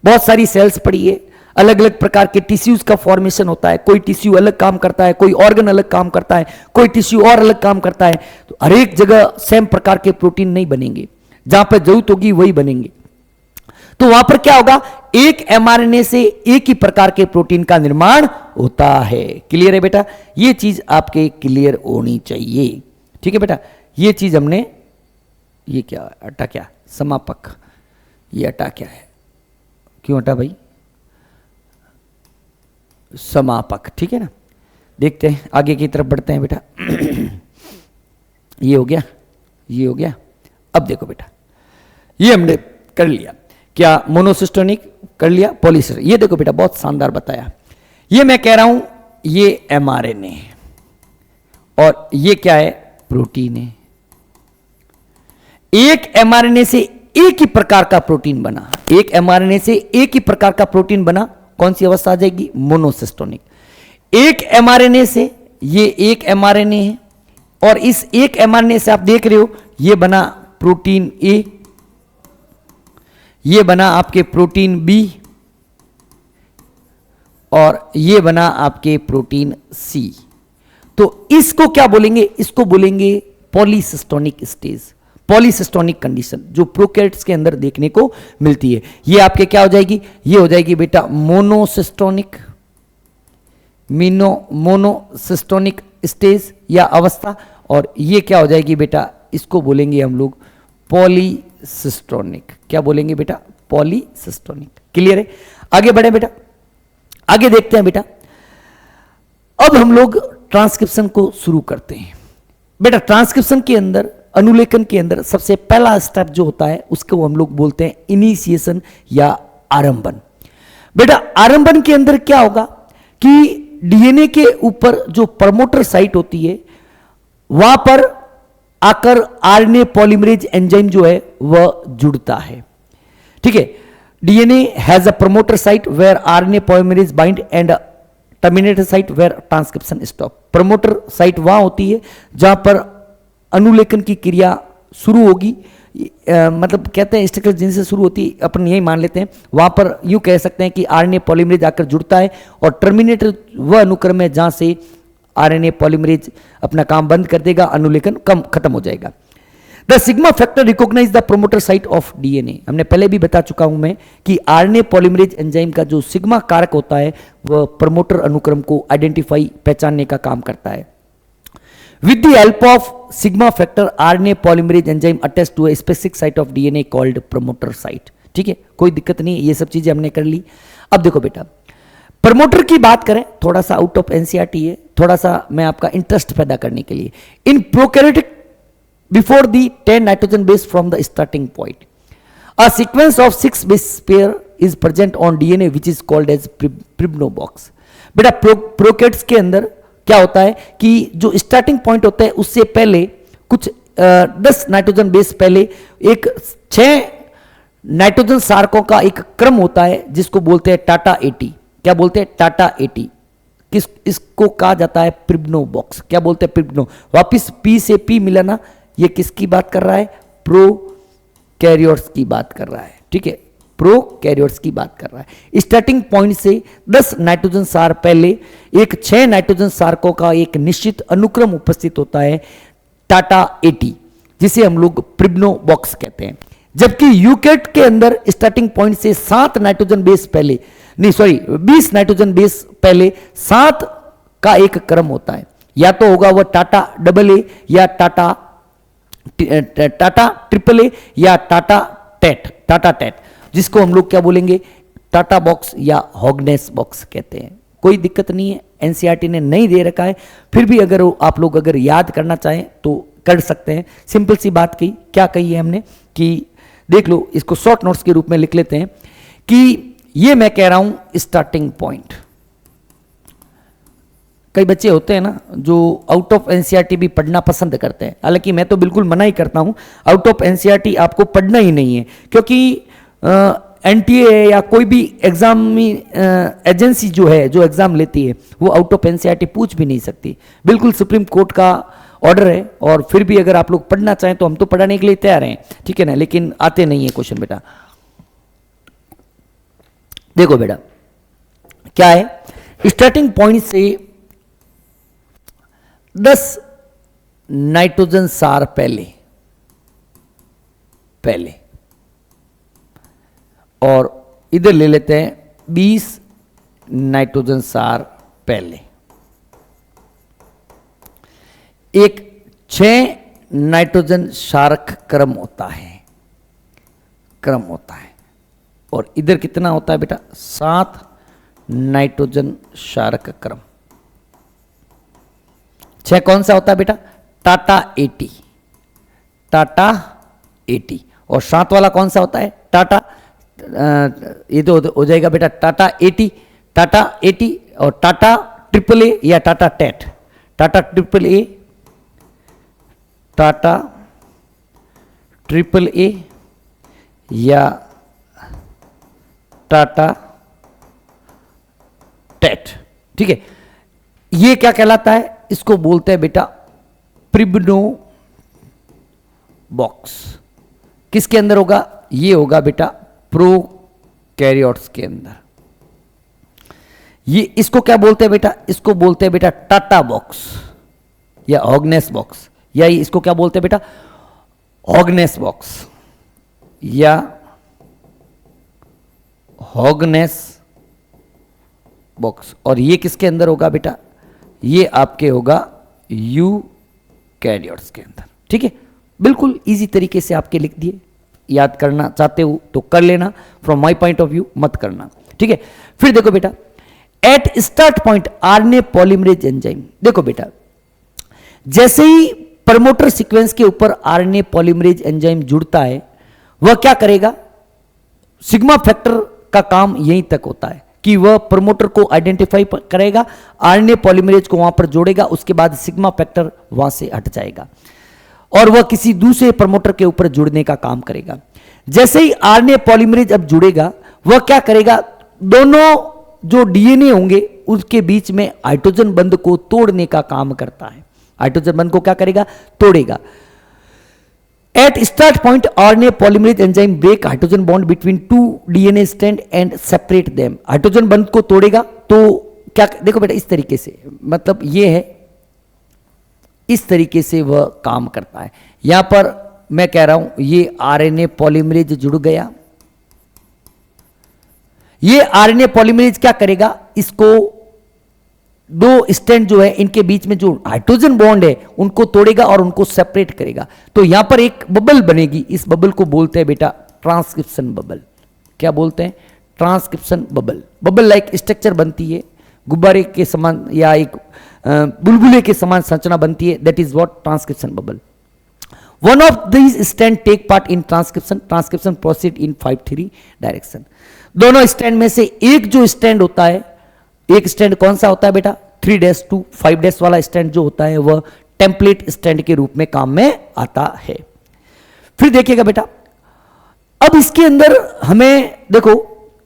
बहुत सारी सेल्स पड़ी है, अलग अलग प्रकार के टिश्यूज का फॉर्मेशन होता है, कोई टिश्यू अलग काम करता है, कोई ऑर्गन अलग काम करता है, कोई टिश्यू और अलग काम करता है, तो हर एक जगह सेम प्रकार के प्रोटीन नहीं बनेंगे, जहां पर जरूरत होगी वही बनेंगे। तो वहां पर क्या होगा, एक एमआरएनए से एक ही प्रकार के प्रोटीन का निर्माण होता है। क्लियर है बेटा, यह चीज आपके क्लियर होनी चाहिए, ठीक है बेटा। यह चीज हमने, ये क्या अटा, क्या समापक, ये अटा क्या है, क्यों अटा भाई, समापक, ठीक है ना। देखते हैं आगे की तरफ बढ़ते हैं बेटा। ये हो गया, ये हो गया। अब देखो बेटा, ये हमने कर लिया, क्या मोनोसिस्टोनिक कर लिया, पॉलीसिस्टोनिक, ये देखो बेटा बहुत शानदार बताया। ये मैं कह रहा हूं ये एमआरएनए, और ये क्या है, प्रोटीन है। एक एमआरएनए से एक ही प्रकार का प्रोटीन बना, एक एमआरएनए से एक ही प्रकार का प्रोटीन बना, कौन सी अवस्था आ जाएगी, मोनोसिस्टोनिक। एक एमआरएनए से, ये एक एमआरएनए है, और इस एक एमआरएनए से आप देख रहे हो ये बना प्रोटीन ए, ये बना आपके प्रोटीन बी, और ये बना आपके प्रोटीन सी। तो इसको क्या बोलेंगे, इसको बोलेंगे पॉलीसिस्टोनिक स्टेज, पॉलीसिस्टोनिक कंडीशन, जो प्रोकैरियोट्स के अंदर देखने को मिलती है। ये आपके क्या हो जाएगी, ये हो जाएगी बेटा मोनोसिस्टोनिक, मोनोसिस्टोनिक स्टेज या अवस्था, और ये क्या हो जाएगी बेटा, इसको बोलेंगे हम लोग पॉलीसिस्टोनिक। क्या बोलेंगे बेटा, पॉलीसिस्टोनिक। क्लियर है, आगे बढ़े बेटा, आगे देखते हैं बेटा। अब हम लोग ट्रांसक्रिप्शन को शुरू करते हैं बेटा। ट्रांसक्रिप्शन के अंदर, अनुलेखन के अंदर सबसे पहला स्टेप जो होता है उसको हम लोग बोलते हैं इनिशिएशन या आरंभन। बेटा आरंभन के अंदर क्या होगा कि डीएनए के ऊपर जो प्रमोटर साइट होती है वहां पर आकर आरएनए पॉलीमरेज एंजाइम जो है वह जुड़ता है, ठीक है। DNA has a promoter site where RNA polymerase bind and terminator site where transcription stop. Promoter site वहां होती है जहां पर अनुलेखन की क्रिया शुरू होगी, मतलब कहते हैं स्ट्रक्चर जिनसे शुरू होती है, अपन यही मान लेते हैं, वहां पर यूं कह सकते हैं कि आरएनए पॉलीमरेज आकर जुड़ता है, और टर्मिनेटर वह अनुक्रम है जहां से आरएनए पॉलीमरेज अपना काम बंद कर देगा, अनुलेखन खत्म हो जाएगा। The sigma factor recognize the promoter site of DNA. हमने पहले भी बता चुका हूं मैं कि आरएनए पॉलीमरेज एंजाइम का जो सिग्मा कारक होता है वह प्रमोटर अनुक्रम को आइडेंटिफाई, पहचानने का काम करता है। With the help of sigma factor, RNA polymerase enzyme attached to a specific site of DNA called promoter site. ठीक है, कोई दिक्कत नहीं, ये सब चीजें हमने कर ली. अब देखो बेटा, प्रमोटर की बात करें, थोड़ा सा आउट ऑफ एनसीईआरटी है, थोड़ा सा मैं आपका इंटरेस्ट पैदा करने के लिए. In prokaryotic before the 10 nitrogen base from the starting point, a sequence of 6 base pair is present on DNA which is called as Pribnow box. बेटा प्रोकैरियोट्स के अंदर क्या होता है कि जो स्टार्टिंग पॉइंट होता है उससे पहले कुछ 10 नाइट्रोजन बेस पहले एक 6 नाइट्रोजन सारकों का एक क्रम होता है जिसको बोलते हैं टाटा 80. क्या बोलते हैं? टाटा 80. किस इसको कहा जाता है? प्रिब्नो बॉक्स. क्या बोलते हैं? प्रिब्नो. वापिस पी से पी मिला ना, ये किसकी बात कर रहा है? प्रोकैरियोट्स की बात कर रहा है. ठीक है, प्रोकैरियोट्स की बात कर रहा है. स्टार्टिंग पॉइंट से 10 नाइट्रोजन सार पहले एक 6 नाइट्रोजन सारकों का एक निश्चित अनुक्रम उपस्थित होता है, टाटा 80, जिसे हम लोग प्रिब्नो बॉक्स कहते हैं. जबकि यूकैरियोट के अंदर स्टार्टिंग पॉइंट से 7 नाइट्रोजन बेस पहले, नहीं सॉरी 20 नाइट्रोजन बेस पहले 7 का एक क्रम होता है. या तो होगा वह टाटा AA या टाटा ट्रिपल ए या टाटा टेट, जिसको हम लोग क्या बोलेंगे? टाटा बॉक्स या हॉगनेस बॉक्स कहते हैं. कोई दिक्कत नहीं है, एनसीईआरटी ने नहीं दे रखा है, फिर भी अगर आप लोग अगर याद करना चाहें तो कर सकते हैं. सिंपल सी बात कही, क्या कही है हमने कि देख लो, इसको शॉर्ट नोट्स के रूप में लिख लेते हैं कि ये मैं कह रहा हूं स्टार्टिंग पॉइंट. कई बच्चे होते हैं ना जो आउट ऑफ एनसीईआरटी भी पढ़ना पसंद करते हैं, हालांकि मैं तो बिल्कुल मना ही करता हूं, आउट ऑफ एनसीईआरटी आपको पढ़ना ही नहीं है, क्योंकि एनटीए या कोई भी एग्जाम एजेंसी जो है, जो एग्जाम लेती है, वो आउट ऑफ एनसीईआरटी पूछ भी नहीं सकती. बिल्कुल सुप्रीम कोर्ट का ऑर्डर है, और फिर भी अगर आप लोग पढ़ना चाहें तो हम तो पढ़ाने के लिए तैयार हैं. ठीक है ना, लेकिन आते नहीं है क्वेश्चन बेटा. देखो बेटा क्या है, स्टार्टिंग पॉइंट से 10 नाइट्रोजन सार पहले और इधर ले लेते हैं 20 नाइट्रोजन सार पहले, एक 6 नाइट्रोजन क्षारक क्रम होता है, और इधर कितना होता है बेटा? 7 नाइट्रोजन क्षारक क्रम. 6 कौन सा होता है बेटा? टाटा 80, और 7 वाला कौन सा होता है? टाटा, ये तो हो जाएगा बेटा टाटा 80 और टाटा ट्रिपल ए या टाटा टेट, टाटा ट्रिपल ए या टाटा टेट. ठीक है, ये क्या कहलाता है? इसको बोलते हैं बेटा प्रिब्नो बॉक्स. किसके अंदर होगा? ये होगा बेटा प्रोकैरियोट्स के अंदर. ये इसको क्या बोलते हैं बेटा? इसको बोलते हैं बेटा टाटा बॉक्स या हॉगनेस बॉक्स, या इसको क्या बोलते हैं बेटा? हॉगनेस बॉक्स या हॉगनेस बॉक्स. और ये किसके अंदर होगा बेटा? ये आपके होगा यूकैरियोट्स के अंदर. ठीक है, बिल्कुल इजी तरीके से आपके लिख दिए. याद करना चाहते हो तो कर लेना, from my point of view मत करना. ठीक है, फिर देखो बेटा at start point RNA polymerase enzyme. देखो बेटा, जैसे ही प्रमोटर सीक्वेंस के ऊपर आरएनए पॉलीमरेज एंजाइम जुड़ता है, वह क्या करेगा? सिग्मा फैक्टर का काम यहीं तक होता है कि वह प्रमोटर को आइडेंटिफाई करेगा, आरएनए पॉलीमरेज को वहां पर जोड़ेगा, उसके बाद सिग्मा फैक्टर वहां से हट जाएगा और वह किसी दूसरे प्रमोटर के ऊपर जुड़ने का काम करेगा. जैसे ही आरएनए पॉलीमरेज अब जुड़ेगा, वह क्या करेगा? दोनों जो डीएनए होंगे उसके बीच में हाइड्रोजन बंध को तोड़ने का काम करता है. हाइड्रोजन बंध को क्या करेगा? तोड़ेगा. At start point, RNA polymerase enzyme break hydrogen bond between two DNA strand and separate them. Hydrogen बंध को तोड़ेगा तो क्या? देखो बेटा इस तरीके से, मतलब ये है, इस तरीके से वह काम करता है. यहां पर मैं कह रहा हूं ये RNA पॉलीमरेज जुड़ गया. ये RNA पॉलीमरेज क्या करेगा? इसको दो स्टैंड जो है इनके बीच में जो हाइड्रोजन बॉन्ड है उनको तोड़ेगा और उनको सेपरेट करेगा, तो यहां पर एक बबल बनेगी। इस बबल को बोलते हैं बेटा ट्रांसक्रिप्शन बबल। क्या बोलते हैं? Transcription bubble. Bubble like structure बनती है, गुब्बारे के समान या एक बुलबुले के समान संरचना बनती है, that is what transcription bubble. One of these stand take part in transcription proceed in 5-3 direction. दोनों स्टैंड में से एक जो स्टैंड होता है, एक स्टैंड कौन सा होता है बेटा? 3' to 5' वाला स्टैंड जो होता है वह टेम्पलेट स्टैंड के रूप में काम में आता है। फिर देखिएगा बेटा, अब इसके अंदर हमें देखो,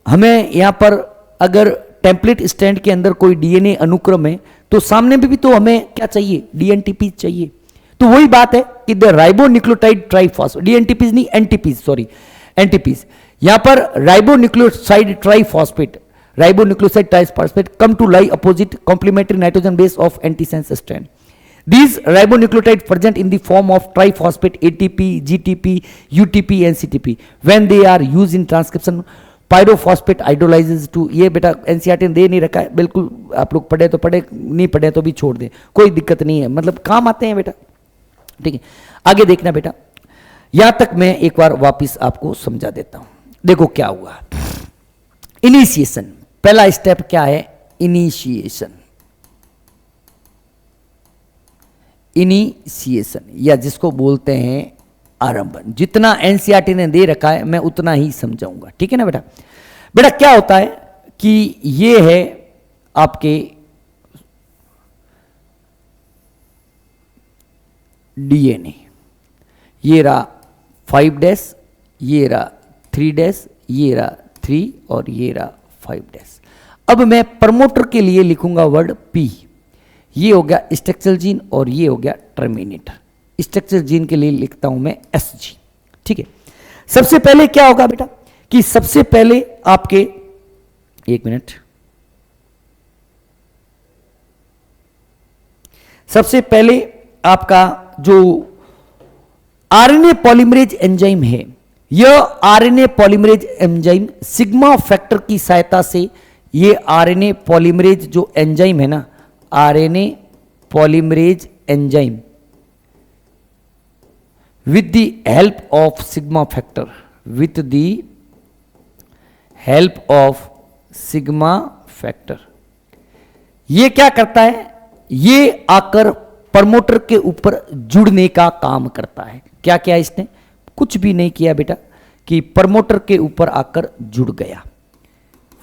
हमें यहां पर अगर टेम्पलेट स्टैंड के अंदर कोई डीएनए अनुक्रम है तो सामने में भी तो हमें क्या चाहिए? डीएनटीपी चाहिए। तो वही बात है कि द राइबोन्यूक्लियोटाइड ट्राइफॉस्फेट, डीएनटीपीज नहीं एनटीपीज, सॉरी एनटीपीज, यहां पर ribonucleoside triphosphate, ribonucleoside triphosphate come to lie opposite complementary nitrogen base of antisense strand. These ribonucleotides present in the form of triphosphate ATP, GTP, UTP and CTP. When they are used in transcription, pyrophosphate hydrolysis to, ये बेटा एनसीईआरटी ने दे नहीं रखा है, बिल्कुल आप लोग पढ़े तो पढ़े, नहीं पढ़े तो भी छोड़ दें, कोई दिक्कत नहीं है, मतलब काम आते हैं बेटा। ठीक है, आगे देखना बेटा, यहां तक मैं एक बार वापिस आपको समझा देता हूं। देखो क्या हुआ, इनिशिएशन, पहला स्टेप क्या है? इनिशिएशन, इनिशिएशन या जिसको बोलते हैं आरंभन। जितना एनसीईआरटी ने दे रखा है मैं उतना ही समझाऊंगा, ठीक है ना बेटा। बेटा क्या होता है कि ये है आपके डीएनए, ये रहा 5', ये रहा 3', ये रहा 3 और ये रहा 5'। अब मैं प्रमोटर के लिए लिखूंगा वर्ड पी, ये हो गया स्ट्रक्चरल जीन और ये हो गया टर्मिनेटर। स्ट्रक्चरल जीन के लिए लिखता हूं मैं एसजी। ठीक है, सबसे पहले क्या होगा बेटा कि सबसे पहले आपके, एक मिनट, सबसे पहले आपका जो आरएनए पॉलीमरेज एंजाइम है, यह RNA polymerase enzyme sigma factor की सहायता से, ये आरएनए पॉलीमरेज जो एंजाइम है ना, RNA polymerase enzyme with the help of sigma factor, with the help of sigma factor, ये क्या करता है? ये आकर प्रमोटर के ऊपर जुड़ने का काम करता है। क्या किया इसने? कुछ भी नहीं किया बेटा, कि प्रमोटर के ऊपर आकर जुड़ गया।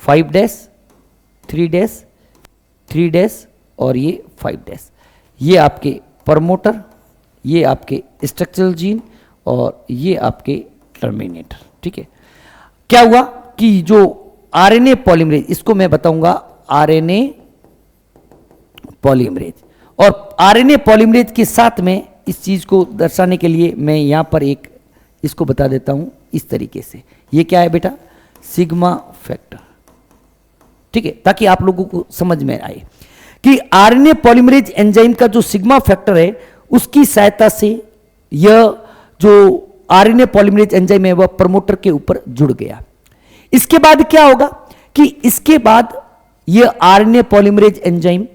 5', 3' 3' और ये 5', ये आपके प्रमोटर, ये आपके स्ट्रक्चरल जीन और ये आपके टर्मिनेटर। ठीक है, क्या हुआ कि जो आरएनए पॉलीमरेज, इसको मैं बताऊंगा आरएनए पॉलीमरेज, और आरएनए पॉलीमरेज के साथ में इस चीज को दर्शाने के लिए मैं यहां पर एक इसको बता देता हूं इस तरीके से। ये क्या है बेटा? Sigma factor. ठीक है, ताकि आप लोगों को समझ में आए कि आरएनए पॉलीमरेज एंजाइम का जो सिग्मा फैक्टर है उसकी सहायता से यह जो आरएनए पॉलीमरेज एंजाइम है वह प्रमोटर के ऊपर जुड़ गया। इसके बाद क्या होगा कि इसके बाद यह आरएनए पॉलीमरेज एंजाइम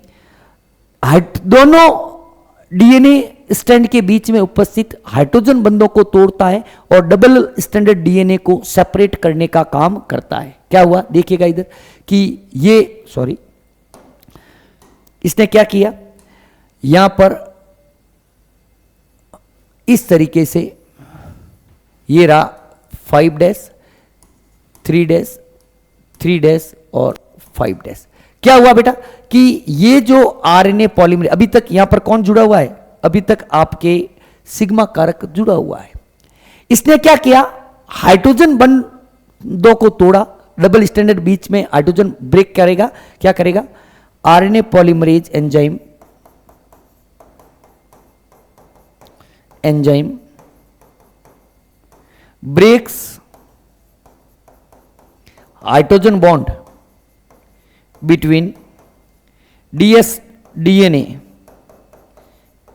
दोनों डीएनए स्ट्रैंड के बीच में उपस्थित हाइड्रोजन बंधों को तोड़ता है और डबल स्टैंडर्ड डीएनए को सेपरेट करने का काम करता है। क्या हुआ देखिएगा इधर कि ये, सॉरी, इसने क्या किया, यहां पर इस तरीके से ये रहा 5', 3' 3' और 5'। क्या हुआ बेटा कि ये जो आरएनए पॉलीमरेज, अभी तक यहां पर कौन जुड़ा हुआ है? अभी तक आपके सिग्मा कारक जुड़ा हुआ है। इसने क्या किया? हाइड्रोजन बंधों को तोड़ा, डबल स्टैंडर्ड बीच में हाइड्रोजन ब्रेक करेगा। क्या करेगा? RNA polymerase enzyme breaks hydrogen bond between DNA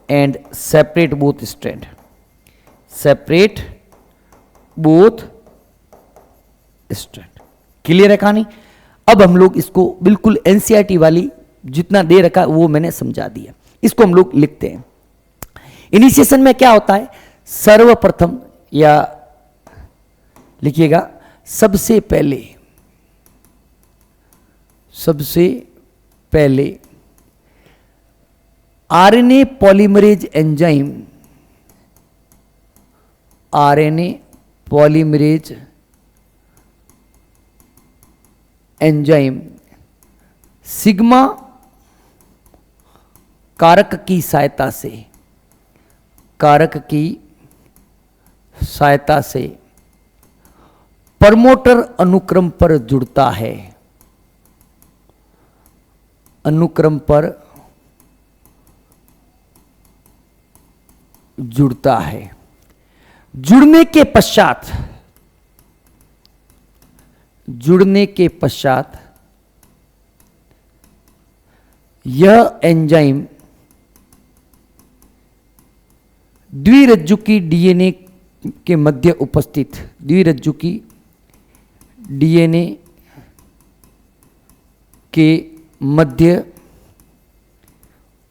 and separate both strand, separate both strand। Clear है कहानी? अब हम लोग इसको बिल्कुल एनसीईआरटी वाली जितना दे रखा है वो मैंने समझा दिया। इसको हम लोग लिखते हैं। इनिशिएशन में क्या होता है, सर्वप्रथम या लिखिएगा सबसे पहले आरएनए पॉलीमरेज एंजाइम सिग्मा कारक की सहायता से प्रमोटर अनुक्रम पर जुड़ता है। जुड़ने के पश्चात यह एंजाइम द्विरज्जुकी डीएनए के मध्य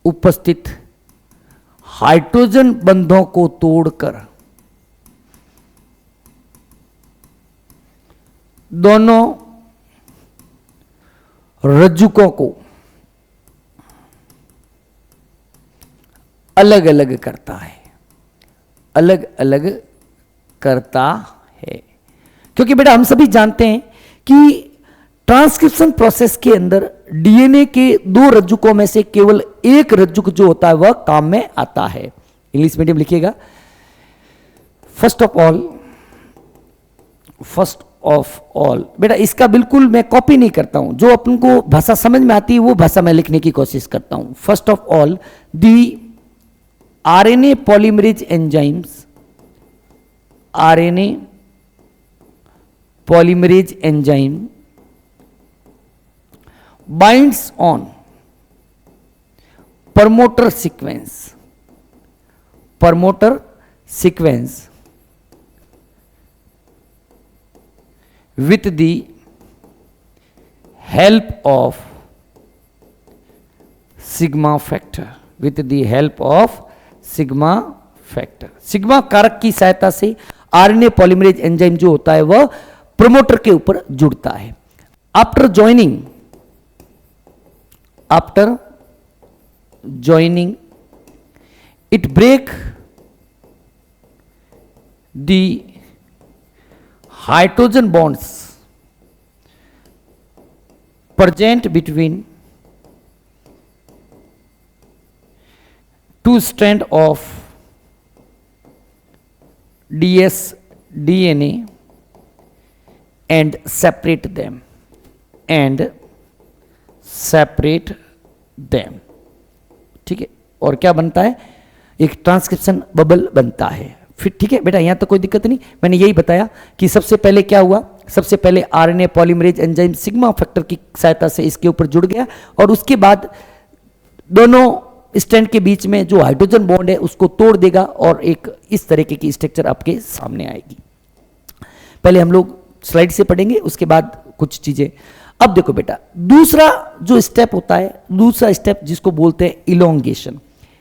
उपस्थित हाइड्रोजन बंधों को तोड़कर दोनों रज्जुकों को अलग अलग करता है। क्योंकि बेटा हम सभी जानते हैं कि ट्रांसक्रिप्शन प्रोसेस के अंदर डीएनए के 2 रज्जुकों में से केवल एक रज्जुक जो होता है वह काम में आता है। इंग्लिश मीडियम लिखिएगा। फर्स्ट ऑफ ऑल बेटा इसका बिल्कुल मैं कॉपी नहीं करता हूं, जो अपन को भाषा समझ में आती है वो भाषा में लिखने की कोशिश करता हूं। First of all the RNA polymerase enzyme binds on promoter sequence with the help of sigma factor sigma कारक की सहायता से आरएनए पॉलीमरेज एंजाइम जो होता है वह प्रोमोटर के ऊपर जुड़ता है। After joining it break the hydrogen bonds present between two strands of DNA and separate them ठीक है। और क्या बनता है, एक ट्रांसक्रिप्शन बबल बनता है। फिर ठीक है बेटा, यहां तो कोई दिक्कत नहीं। मैंने यही बताया कि सबसे पहले क्या हुआ, सबसे पहले RNA polymerase enzyme sigma factor की सहायता से इसके ऊपर जुड़ गया और उसके बाद दोनों स्ट्रैंड के बीच में जो हाइड्रोजन बॉन्ड है उसको तोड़ देगा और एक इस तरीके की स्ट्रक्चर आपके सामने आएगी। पहले हम लोग स्लाइड से पढ़ेंगे, उसके बाद कुछ चीजें। अब देखो बेटा, दूसरा जो स्टेप होता है, दूसरा स्टेप जिसको बोलते हैं इलोंगेशन,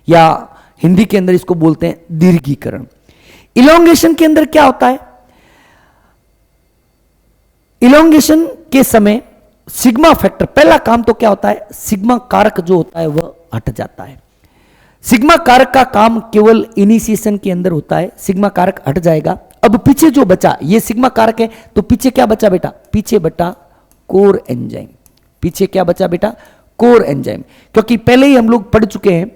या हिंदी के अंदर इसको बोलते हैं दीर्घीकरण। इलोंगेशन के अंदर क्या होता है, इलोंगेशन के समय सिग्मा फैक्टर, पहला काम तो क्या होता है, सिग्मा कारक जो होता है वह हट जाता है। सिग्मा कारक का काम केवल इनिशिएशन के अंदर होता है, सिग्मा कारक हट जाएगा। अब पीछे जो बचा, ये सिग्मा कारक है, तो पीछे क्या बचा बेटा, पीछे बटा कोर एंजाइम। पीछे क्या बचा बेटा, कोर एंजाइम। क्योंकि पहले ही हम लोग पढ़ चुके हैं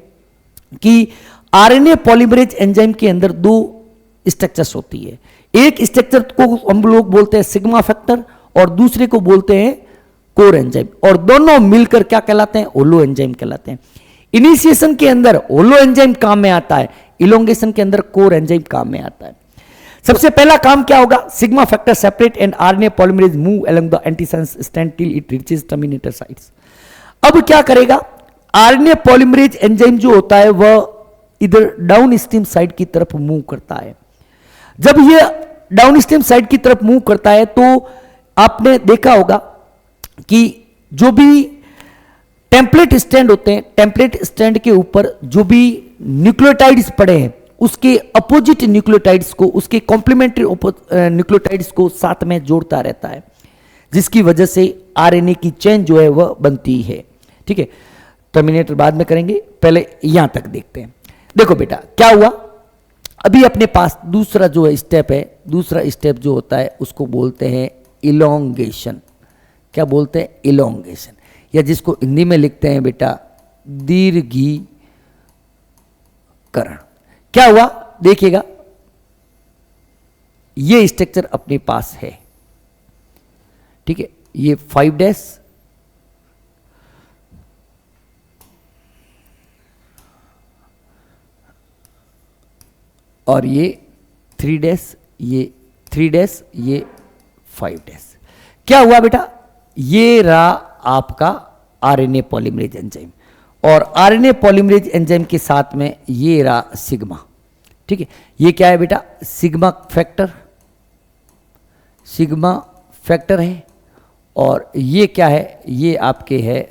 कि आरएनए पॉलीमरेज एंजाइम के अंदर 2 स्ट्रक्चर्स होती है। एक स्ट्रक्चर को हम लोग बोलते हैं सिग्मा फैक्टर और दूसरे को बोलते हैं कोर एंजाइम, और दोनों मिलकर क्या कहलाते हैं, होलो एंजाइम कहलाते हैं। इनिशिएशन के अंदर होलो एंजाइम काम में आता है, इलोंगेशन के अंदर कोर एंजाइम काम में आता है। सबसे पहला काम क्या होगा, sigma factor separate and RNA polymerase move along the antisense strand till it reaches terminator sites. अब क्या करेगा, आरएनए पॉलीमरेज एंजाइम जो होता है वह इधर डाउनस्ट्रीम साइड की तरफ मूव करता है। जब यह डाउनस्ट्रीम साइड की तरफ मूव करता है तो आपने देखा होगा कि जो भी टेम्पलेट स्टैंड होते हैं, टेम्पलेट स्टैंड के ऊपर जो भी न्यूक्लियोटाइड्स पड़े हैं उसके अपोजिट न्यूक्लियोटाइड्स को, उसके कॉम्प्लीमेंट्री न्यूक्लियोटाइड्स को साथ में जोड़ता रहता है, जिसकी वजह से आरएनए की चेन जो है वह बनती है। ठीक है, टर्मिनेटर बाद में करेंगे, पहले यहां तक देखते हैं। देखो बेटा क्या हुआ, अभी अपने पास दूसरा जो स्टेप है, दूसरा स्टेप जो होता है उसको बोलते हैं इलोंगेशन। क्या बोलते हैं? इलोंगेशन, या जिसको हिंदी में लिखते हैं बेटा दीर्घीकरण। क्या हुआ देखिएगा, ये स्ट्रक्चर अपने पास है। ठीक है, ये 5' और ये 3', ये 3', ये 5'। क्या हुआ बेटा, ये रहा आपका आरएनए पॉलीमरेज एंजाइम, और आरएनए पॉलीमरेज एंजाइम के साथ में ये रहा सिग्मा। ठीक है, ये क्या है बेटा? सिग्मा फैक्टर, सिग्मा फैक्टर है। और ये क्या है? ये आपके है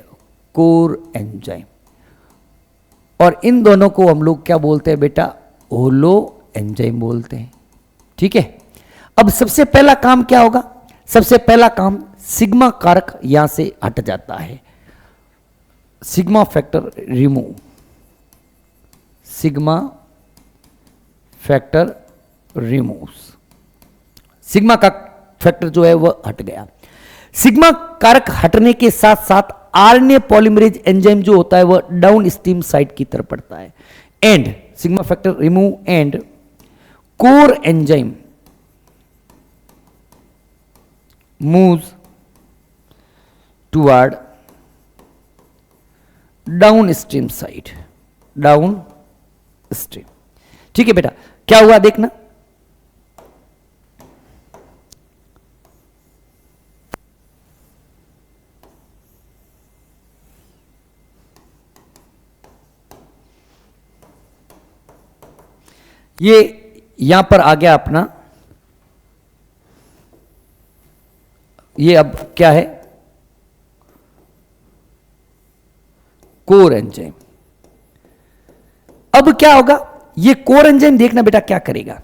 कोर एंजाइम, और इन दोनों को हम लोग क्या बोलते हैं बेटा? होलो एंजाइम बोलते हैं। ठीक है, अब सबसे पहला काम क्या होगा? सबसे पहला काम सिग्मा कारक यहां से हट जाता है, sigma factor remove, sigma factor removes. Sigma का फैक्टर जो है वह हट गया। सिग्मा कारक हटने के साथ साथ आरएनए पॉलीमरेज एंजाइम जो होता है वह डाउन स्ट्रीम साइड की तरफ बढ़ता है, and sigma factor remove and core enzyme moves toward downstream side, down stream. ठीक है बेटा, क्या हुआ देखना, ये यहां पर आ गया अपना, ये अब क्या है? Core enzyme. अब क्या होगा? ये कोर एंजाइम देखना बेटा क्या करेगा,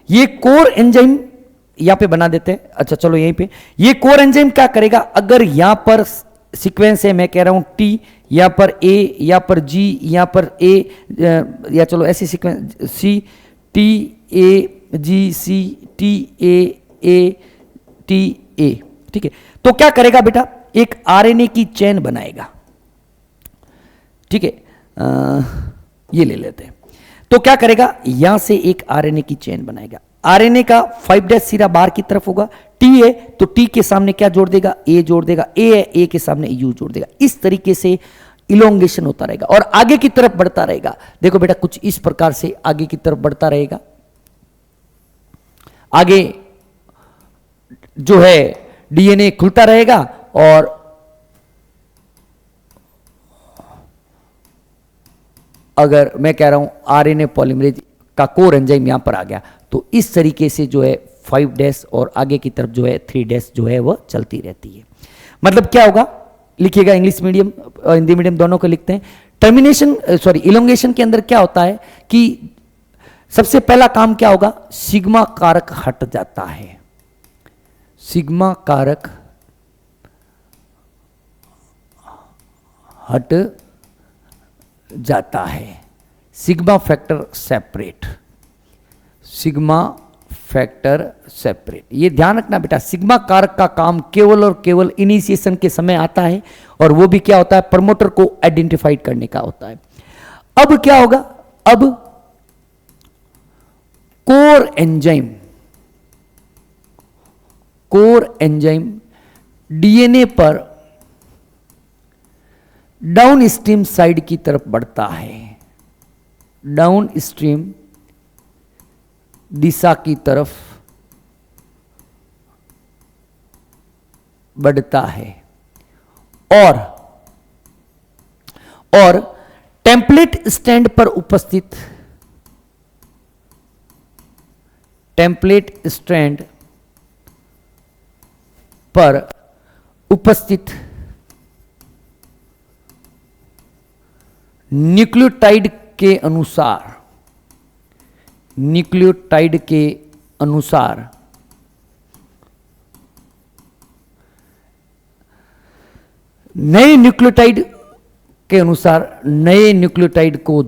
ये कोर एंजाइम यहां पे बना देते हैं। अच्छा चलो यहीं पे, ये कोर एंजाइम क्या करेगा? अगर यहां पर सीक्वेंस है, मैं कह रहा हूं टी, यहां पर ए, यहां पर जी, यहां पर ए, या चलो ऐसी sequence C T A G C T A T A. ठीक है, तो क्या करेगा बेटा? एक आरएनए की चेन बनाएगा। ठीक है, ये ले लेते हैं। तो क्या करेगा? यहां से एक आरएनए की चेन बनाएगा। आरएनए का 5' सिरा बाहर की तरफ होगा, टी है तो टी के सामने क्या जोड़ देगा? ए जोड़ देगा, ए है ए के सामने यू जोड़ देगा। इस तरीके से इलोंगेशन होता रहेगा और आगे की तरफ बढ़ता रहेगा। देखो बेटा कुछ इस प्रकार से आगे की तरफ बढ़ता रहेगा। आगे जो है डीएनए खुलता रहेगा और अगर मैं कह रहा हूं आरएनए पॉलीमरेज का कोर एंजाइम यहां पर आ गया तो इस तरीके से जो है 5' और आगे की तरफ जो है 3' जो है वह चलती रहती है। मतलब क्या होगा? लिखिएगा, इंग्लिश मीडियम और हिंदी मीडियम दोनों को लिखते हैं। टर्मिनेशन इलोंगेशन के अंदर क्या होता है कि सबसे पहला काम क्या होगा? सिग्मा कारक हट जाता है, सिग्मा कारक हट जाता है, sigma factor separate, sigma factor separate. ये ध्यान रखना बेटा, सिग्मा कारक का काम केवल और केवल इनिशिएशन के समय आता है और वो भी क्या होता है? प्रमोटर को आइडेंटिफाइड करने का होता है। अब क्या होगा? अब कोर एंजाइम डीएनए पर डाउन स्ट्रीम साइड की तरफ बढ़ता है, डाउन स्ट्रीम दिशा की तरफ बढ़ता है और टेम्पलेट स्टैंड पर उपस्थित, टेम्पलेट स्टैंड पर उपस्थित न्यूक्लियोटाइड के अनुसार, न्यूक्लियोटाइड के अनुसार नए न्यूक्लियोटाइड के अनुसार नए न्यूक्लियोटाइड को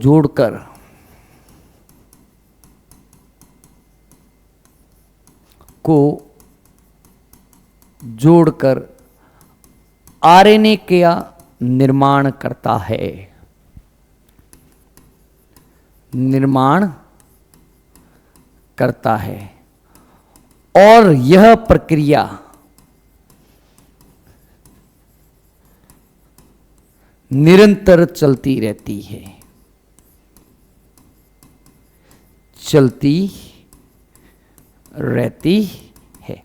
जोड़कर आरएनए का निर्माण करता है, निर्माण करता है। और यह प्रक्रिया निरंतर चलती रहती है, चलती रहती है।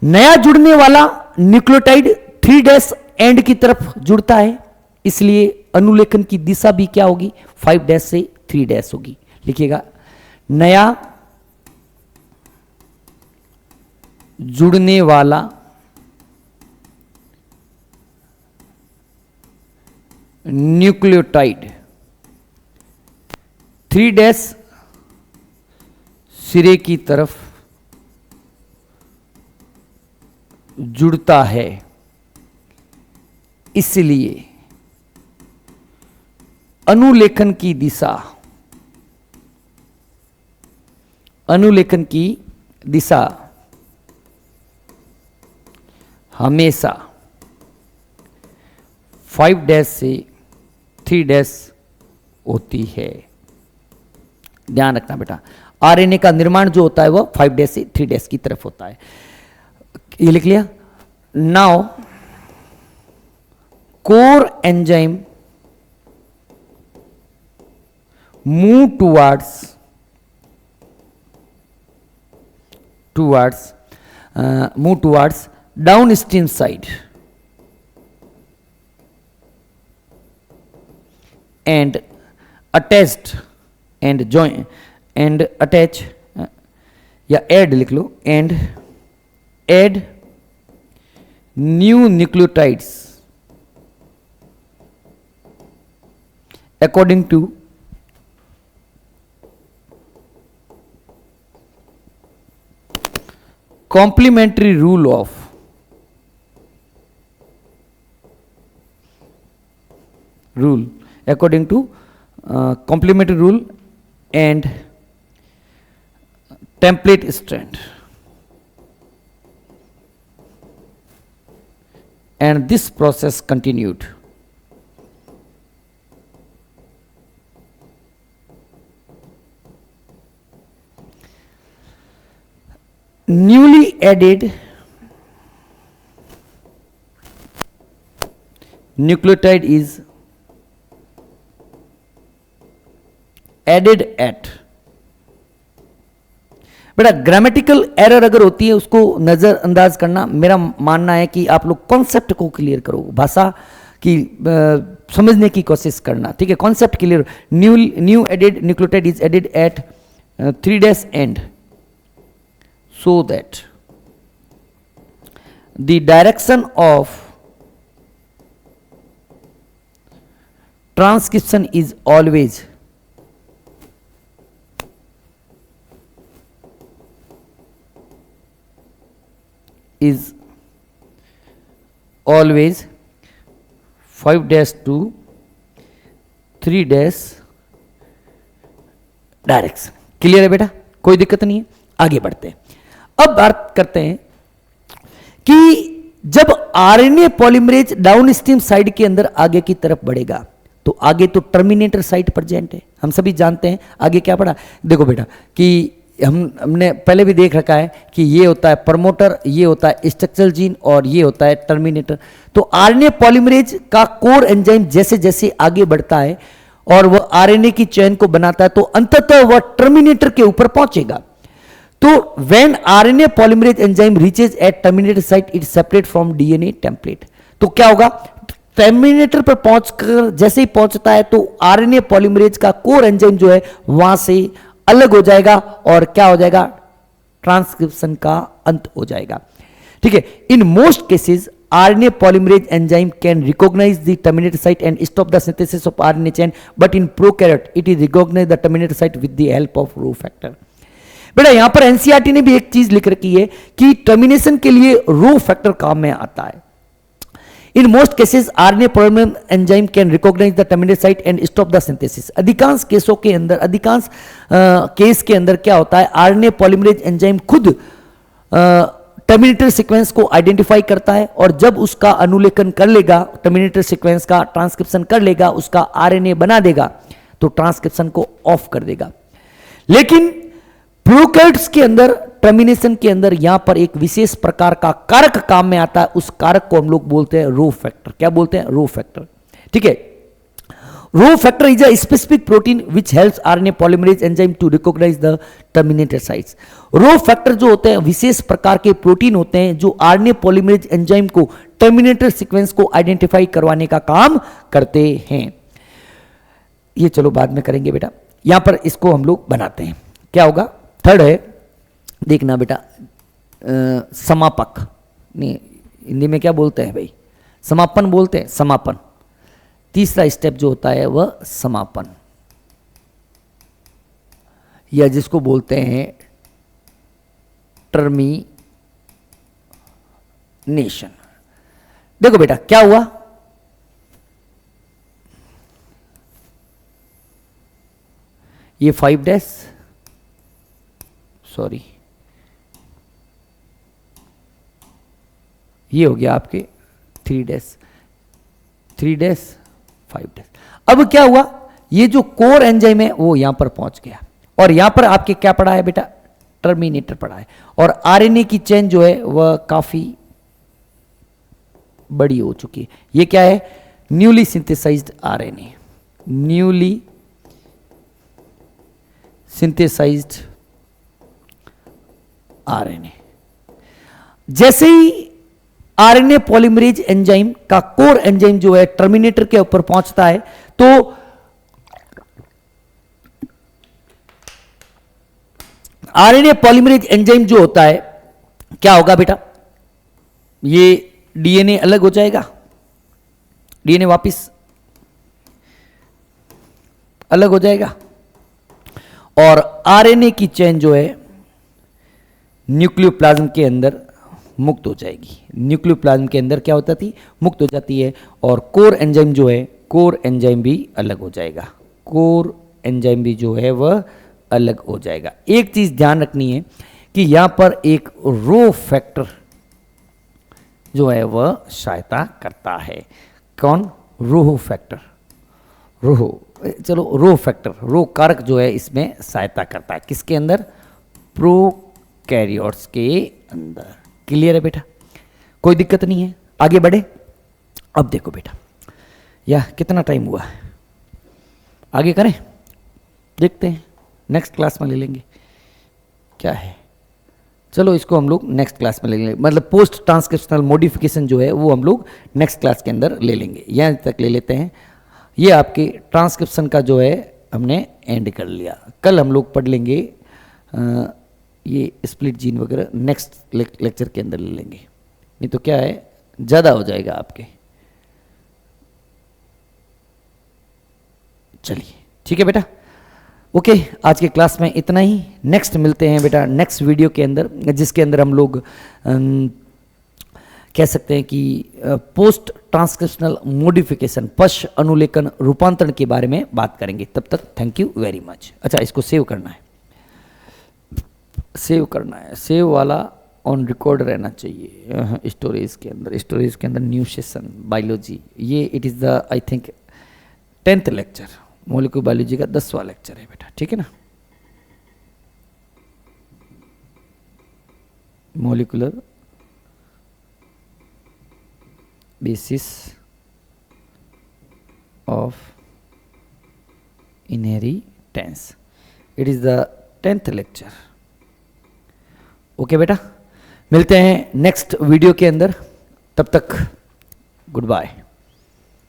नया जुड़ने वाला न्यूक्लियोटाइड 3' एंड की तरफ जुड़ता है, इसलिए अनुलेखन की दिशा भी क्या होगी, 5' से 3' होगी। लिखिएगा, नया जुड़ने वाला न्यूक्लियोटाइड 3' सिरे की तरफ जुड़ता है, इसलिए अनुलेखन की दिशा, अनुलेखन की दिशा हमेशा 5' से 3' होती है। ध्यान रखना बेटा, आरएनए का निर्माण जो होता है वो 5' से 3' की तरफ होता है। ये लिख लिया। Now core enzyme move towards downstream side and attached and join and attach या add लिख लो, and add new nucleotides according to complementary rule according to complementary rule and template strand, and this process continued. Newly added nucleotide is added at, बेटा ग्रामेटिकल एरर अगर होती है उसको नजरअंदाज करना, मेरा मानना है कि आप लोग कॉन्सेप्ट को क्लियर करो, भाषा की समझने की कोशिश करना, ठीक है। Concept clear, new added nucleotide is added at 3' end so that the direction of transcription is always is always 5' to 3' direction. Clear है बेटा, कोई दिक्कत नहीं है। आगे बढ़ते हैं। अब बात करते हैं कि जब आरएनए पॉलीमरेज डाउनस्ट्रीम साइड के अंदर आगे की तरफ बढ़ेगा तो आगे तो टर्मिनेटर साइट प्रेजेंट है, हम सभी जानते हैं। आगे क्या पढ़ा, देखो बेटा कि हमने पहले भी देख रखा है कि ये होता है प्रमोटर, ये होता है स्ट्रक्चरल जीन और ये होता है टर्मिनेटर। तो आरएनए पॉलीमरेज का कोर एंजाइम जैसे जैसे आगे बढ़ता है और वह आरएनए की चेन को बनाता है तो अंततः वह टर्मिनेटर के ऊपर पहुंचेगा। तो when RNA polymerase enzyme reaches at terminator site it separate from DNA template. तो क्या होगा, टर्मिनेटर पर पहुंचकर जैसे ही पहुंचता है तो आरएनए पॉलीमरेज का कोर एंजाइम जो है वहां से अलग हो जाएगा और क्या हो जाएगा, ट्रांसक्रिप्शन का अंत हो जाएगा। ठीक है। In most cases RNA polymerase enzyme can recognize the terminator site and stop the synthesis of RNA chain, but in prokaryote it is recognize the terminator site with the help of Rho factor. बेटा यहां पर एनसीईआरटी ने भी एक चीज लिख रखी है कि टर्मिनेशन के लिए रो फैक्टर काम में आता है. In most cases RNA polymerase enzyme can recognize the terminate site and stop the synthesis. अधिकांश केसों के अंदर, अधिकांश केस के अंदर क्या होता है, आरएनए पॉलीमरेज एंजाइम खुद टर्मिनेटर सीक्वेंस को आइडेंटिफाई करता है और जब उसका अनुलेखन कर लेगा, टर्मिनेटर सीक्वेंस का ट्रांसक्रिप्शन कर लेगा, उसका आरएनए बना देगा, तो ट्रांसक्रिप्शन को ऑफ कर देगा. लेकिन प्रोकैरियोट्स के अंदर, टर्मिनेशन के अंदर यहां पर एक विशेष प्रकार का कारक काम में आता है. उस कारक को हम लोग बोलते हैं रो फैक्टर. क्या बोलते हैं? Rho factor. ठीक है. Rho factor is a specific protein which helps RNA polymerase enzyme to recognize the terminator sites. Rho factor जो होते हैं विशेष प्रकार के प्रोटीन होते हैं जो आरएनए पॉलीमरेज एंजाइम को टर्मिनेटर सीक्वेंस को आइडेंटिफाई करवाने का काम करते हैं. ये चलो बाद में करेंगे बेटा. यहां पर इसको हम लोग बनाते हैं. क्या होगा? थर्ड है, देखना बेटा, समापक. नहीं, हिंदी में क्या बोलते हैं भाई? समापन बोलते हैं. समापन. तीसरा स्टेप जो होता है वह समापन, या जिसको बोलते हैं टर्मिनेशन. देखो बेटा क्या हुआ, ये 5 डैश, सॉरी ये हो गया आपके 3 डैश, 3 डैश 5 डैश. अब क्या हुआ, ये जो कोर एंजाइम है वो यहां पर पहुंच गया और यहां पर आपके क्या पड़ा है बेटा? टर्मिनेटर पड़ा है. और आरएनए की चेन जो है वह काफी बड़ी हो चुकी है. ये क्या है? Newly synthesized RNA. Newly synthesized RNA. जैसे ही आरएनए पॉलीमरेज एंजाइम का कोर एंजाइम जो है टर्मिनेटर के ऊपर पहुंचता है, तो आरएनए पॉलीमरेज एंजाइम जो होता है क्या होगा बेटा? ये डीएनए अलग हो जाएगा, डीएनए वापिस अलग हो जाएगा और आरएनए की चेन जो है न्यूक्लियोप्लाज्म के अंदर मुक्त हो जाएगी. न्यूक्लियोप्लाज्म के अंदर क्या होता थी? मुक्त हो जाती है. और कोर एंजाइम जो है, कोर एंजाइम भी अलग हो जाएगा. कोर एंजाइम भी जो है वह अलग हो जाएगा. एक चीज ध्यान रखनी है कि यहां पर एक रो फैक्टर जो है वह सहायता करता है. कौन? Rho factor. रो, चलो रो फैक्टर, रो कारक जो है इसमें सहायता करता है. किसके अंदर? प्रोकैरियोट्स के अंदर. क्लियर है बेटा? कोई दिक्कत नहीं है. आगे बढ़े. अब देखो बेटा, या कितना टाइम हुआ है, आगे करें, देखते हैं. नेक्स्ट क्लास में ले लेंगे. क्या है, चलो इसको हम लोग नेक्स्ट क्लास में ले लेंगे. मतलब पोस्ट ट्रांसक्रिप्शनल मॉडिफिकेशन जो है वो हम लोग नेक्स्ट क्लास के अंदर ले लेंगे. यहाँ तक ले लेते हैं. ये आपके ट्रांसक्रिप्शन का जो है हमने एंड कर लिया. कल हम लोग पढ़ लेंगे ये स्प्लिट जीन वगैरह, नेक्स्ट लेक्चर के अंदर ले लेंगे. नहीं तो क्या है, ज़्यादा हो जाएगा आपके. चलिए ठीक है बेटा. ओके, आज के क्लास में इतना ही. नेक्स्ट मिलते हैं बेटा नेक्स्ट वीडियो के अंदर, जिसके अंदर हम लोग कह सकते हैं कि पोस्ट ट्रांसक्रिप्शनल मॉडिफिकेशन, पश्च अनुलेखन रूपांतरण के बारे में बात करेंगे. तब तक थैंक यू वेरी मच. अच्छा, इसको सेव करना है, सेव करना है. सेव वाला ऑन रिकॉर्ड रहना चाहिए. स्टोरेज के अंदर, स्टोरेज के अंदर न्यू सेशन बायोलॉजी, ये it is the I think 10th lecture. Molecular biology का 10वां लेक्चर है बेटा. ठीक है ना? Molecular basis of inheritance, it is the 10th lecture. Okay बेटा, मिलते हैं नेक्स्ट वीडियो के अंदर. तब तक गुड बाय.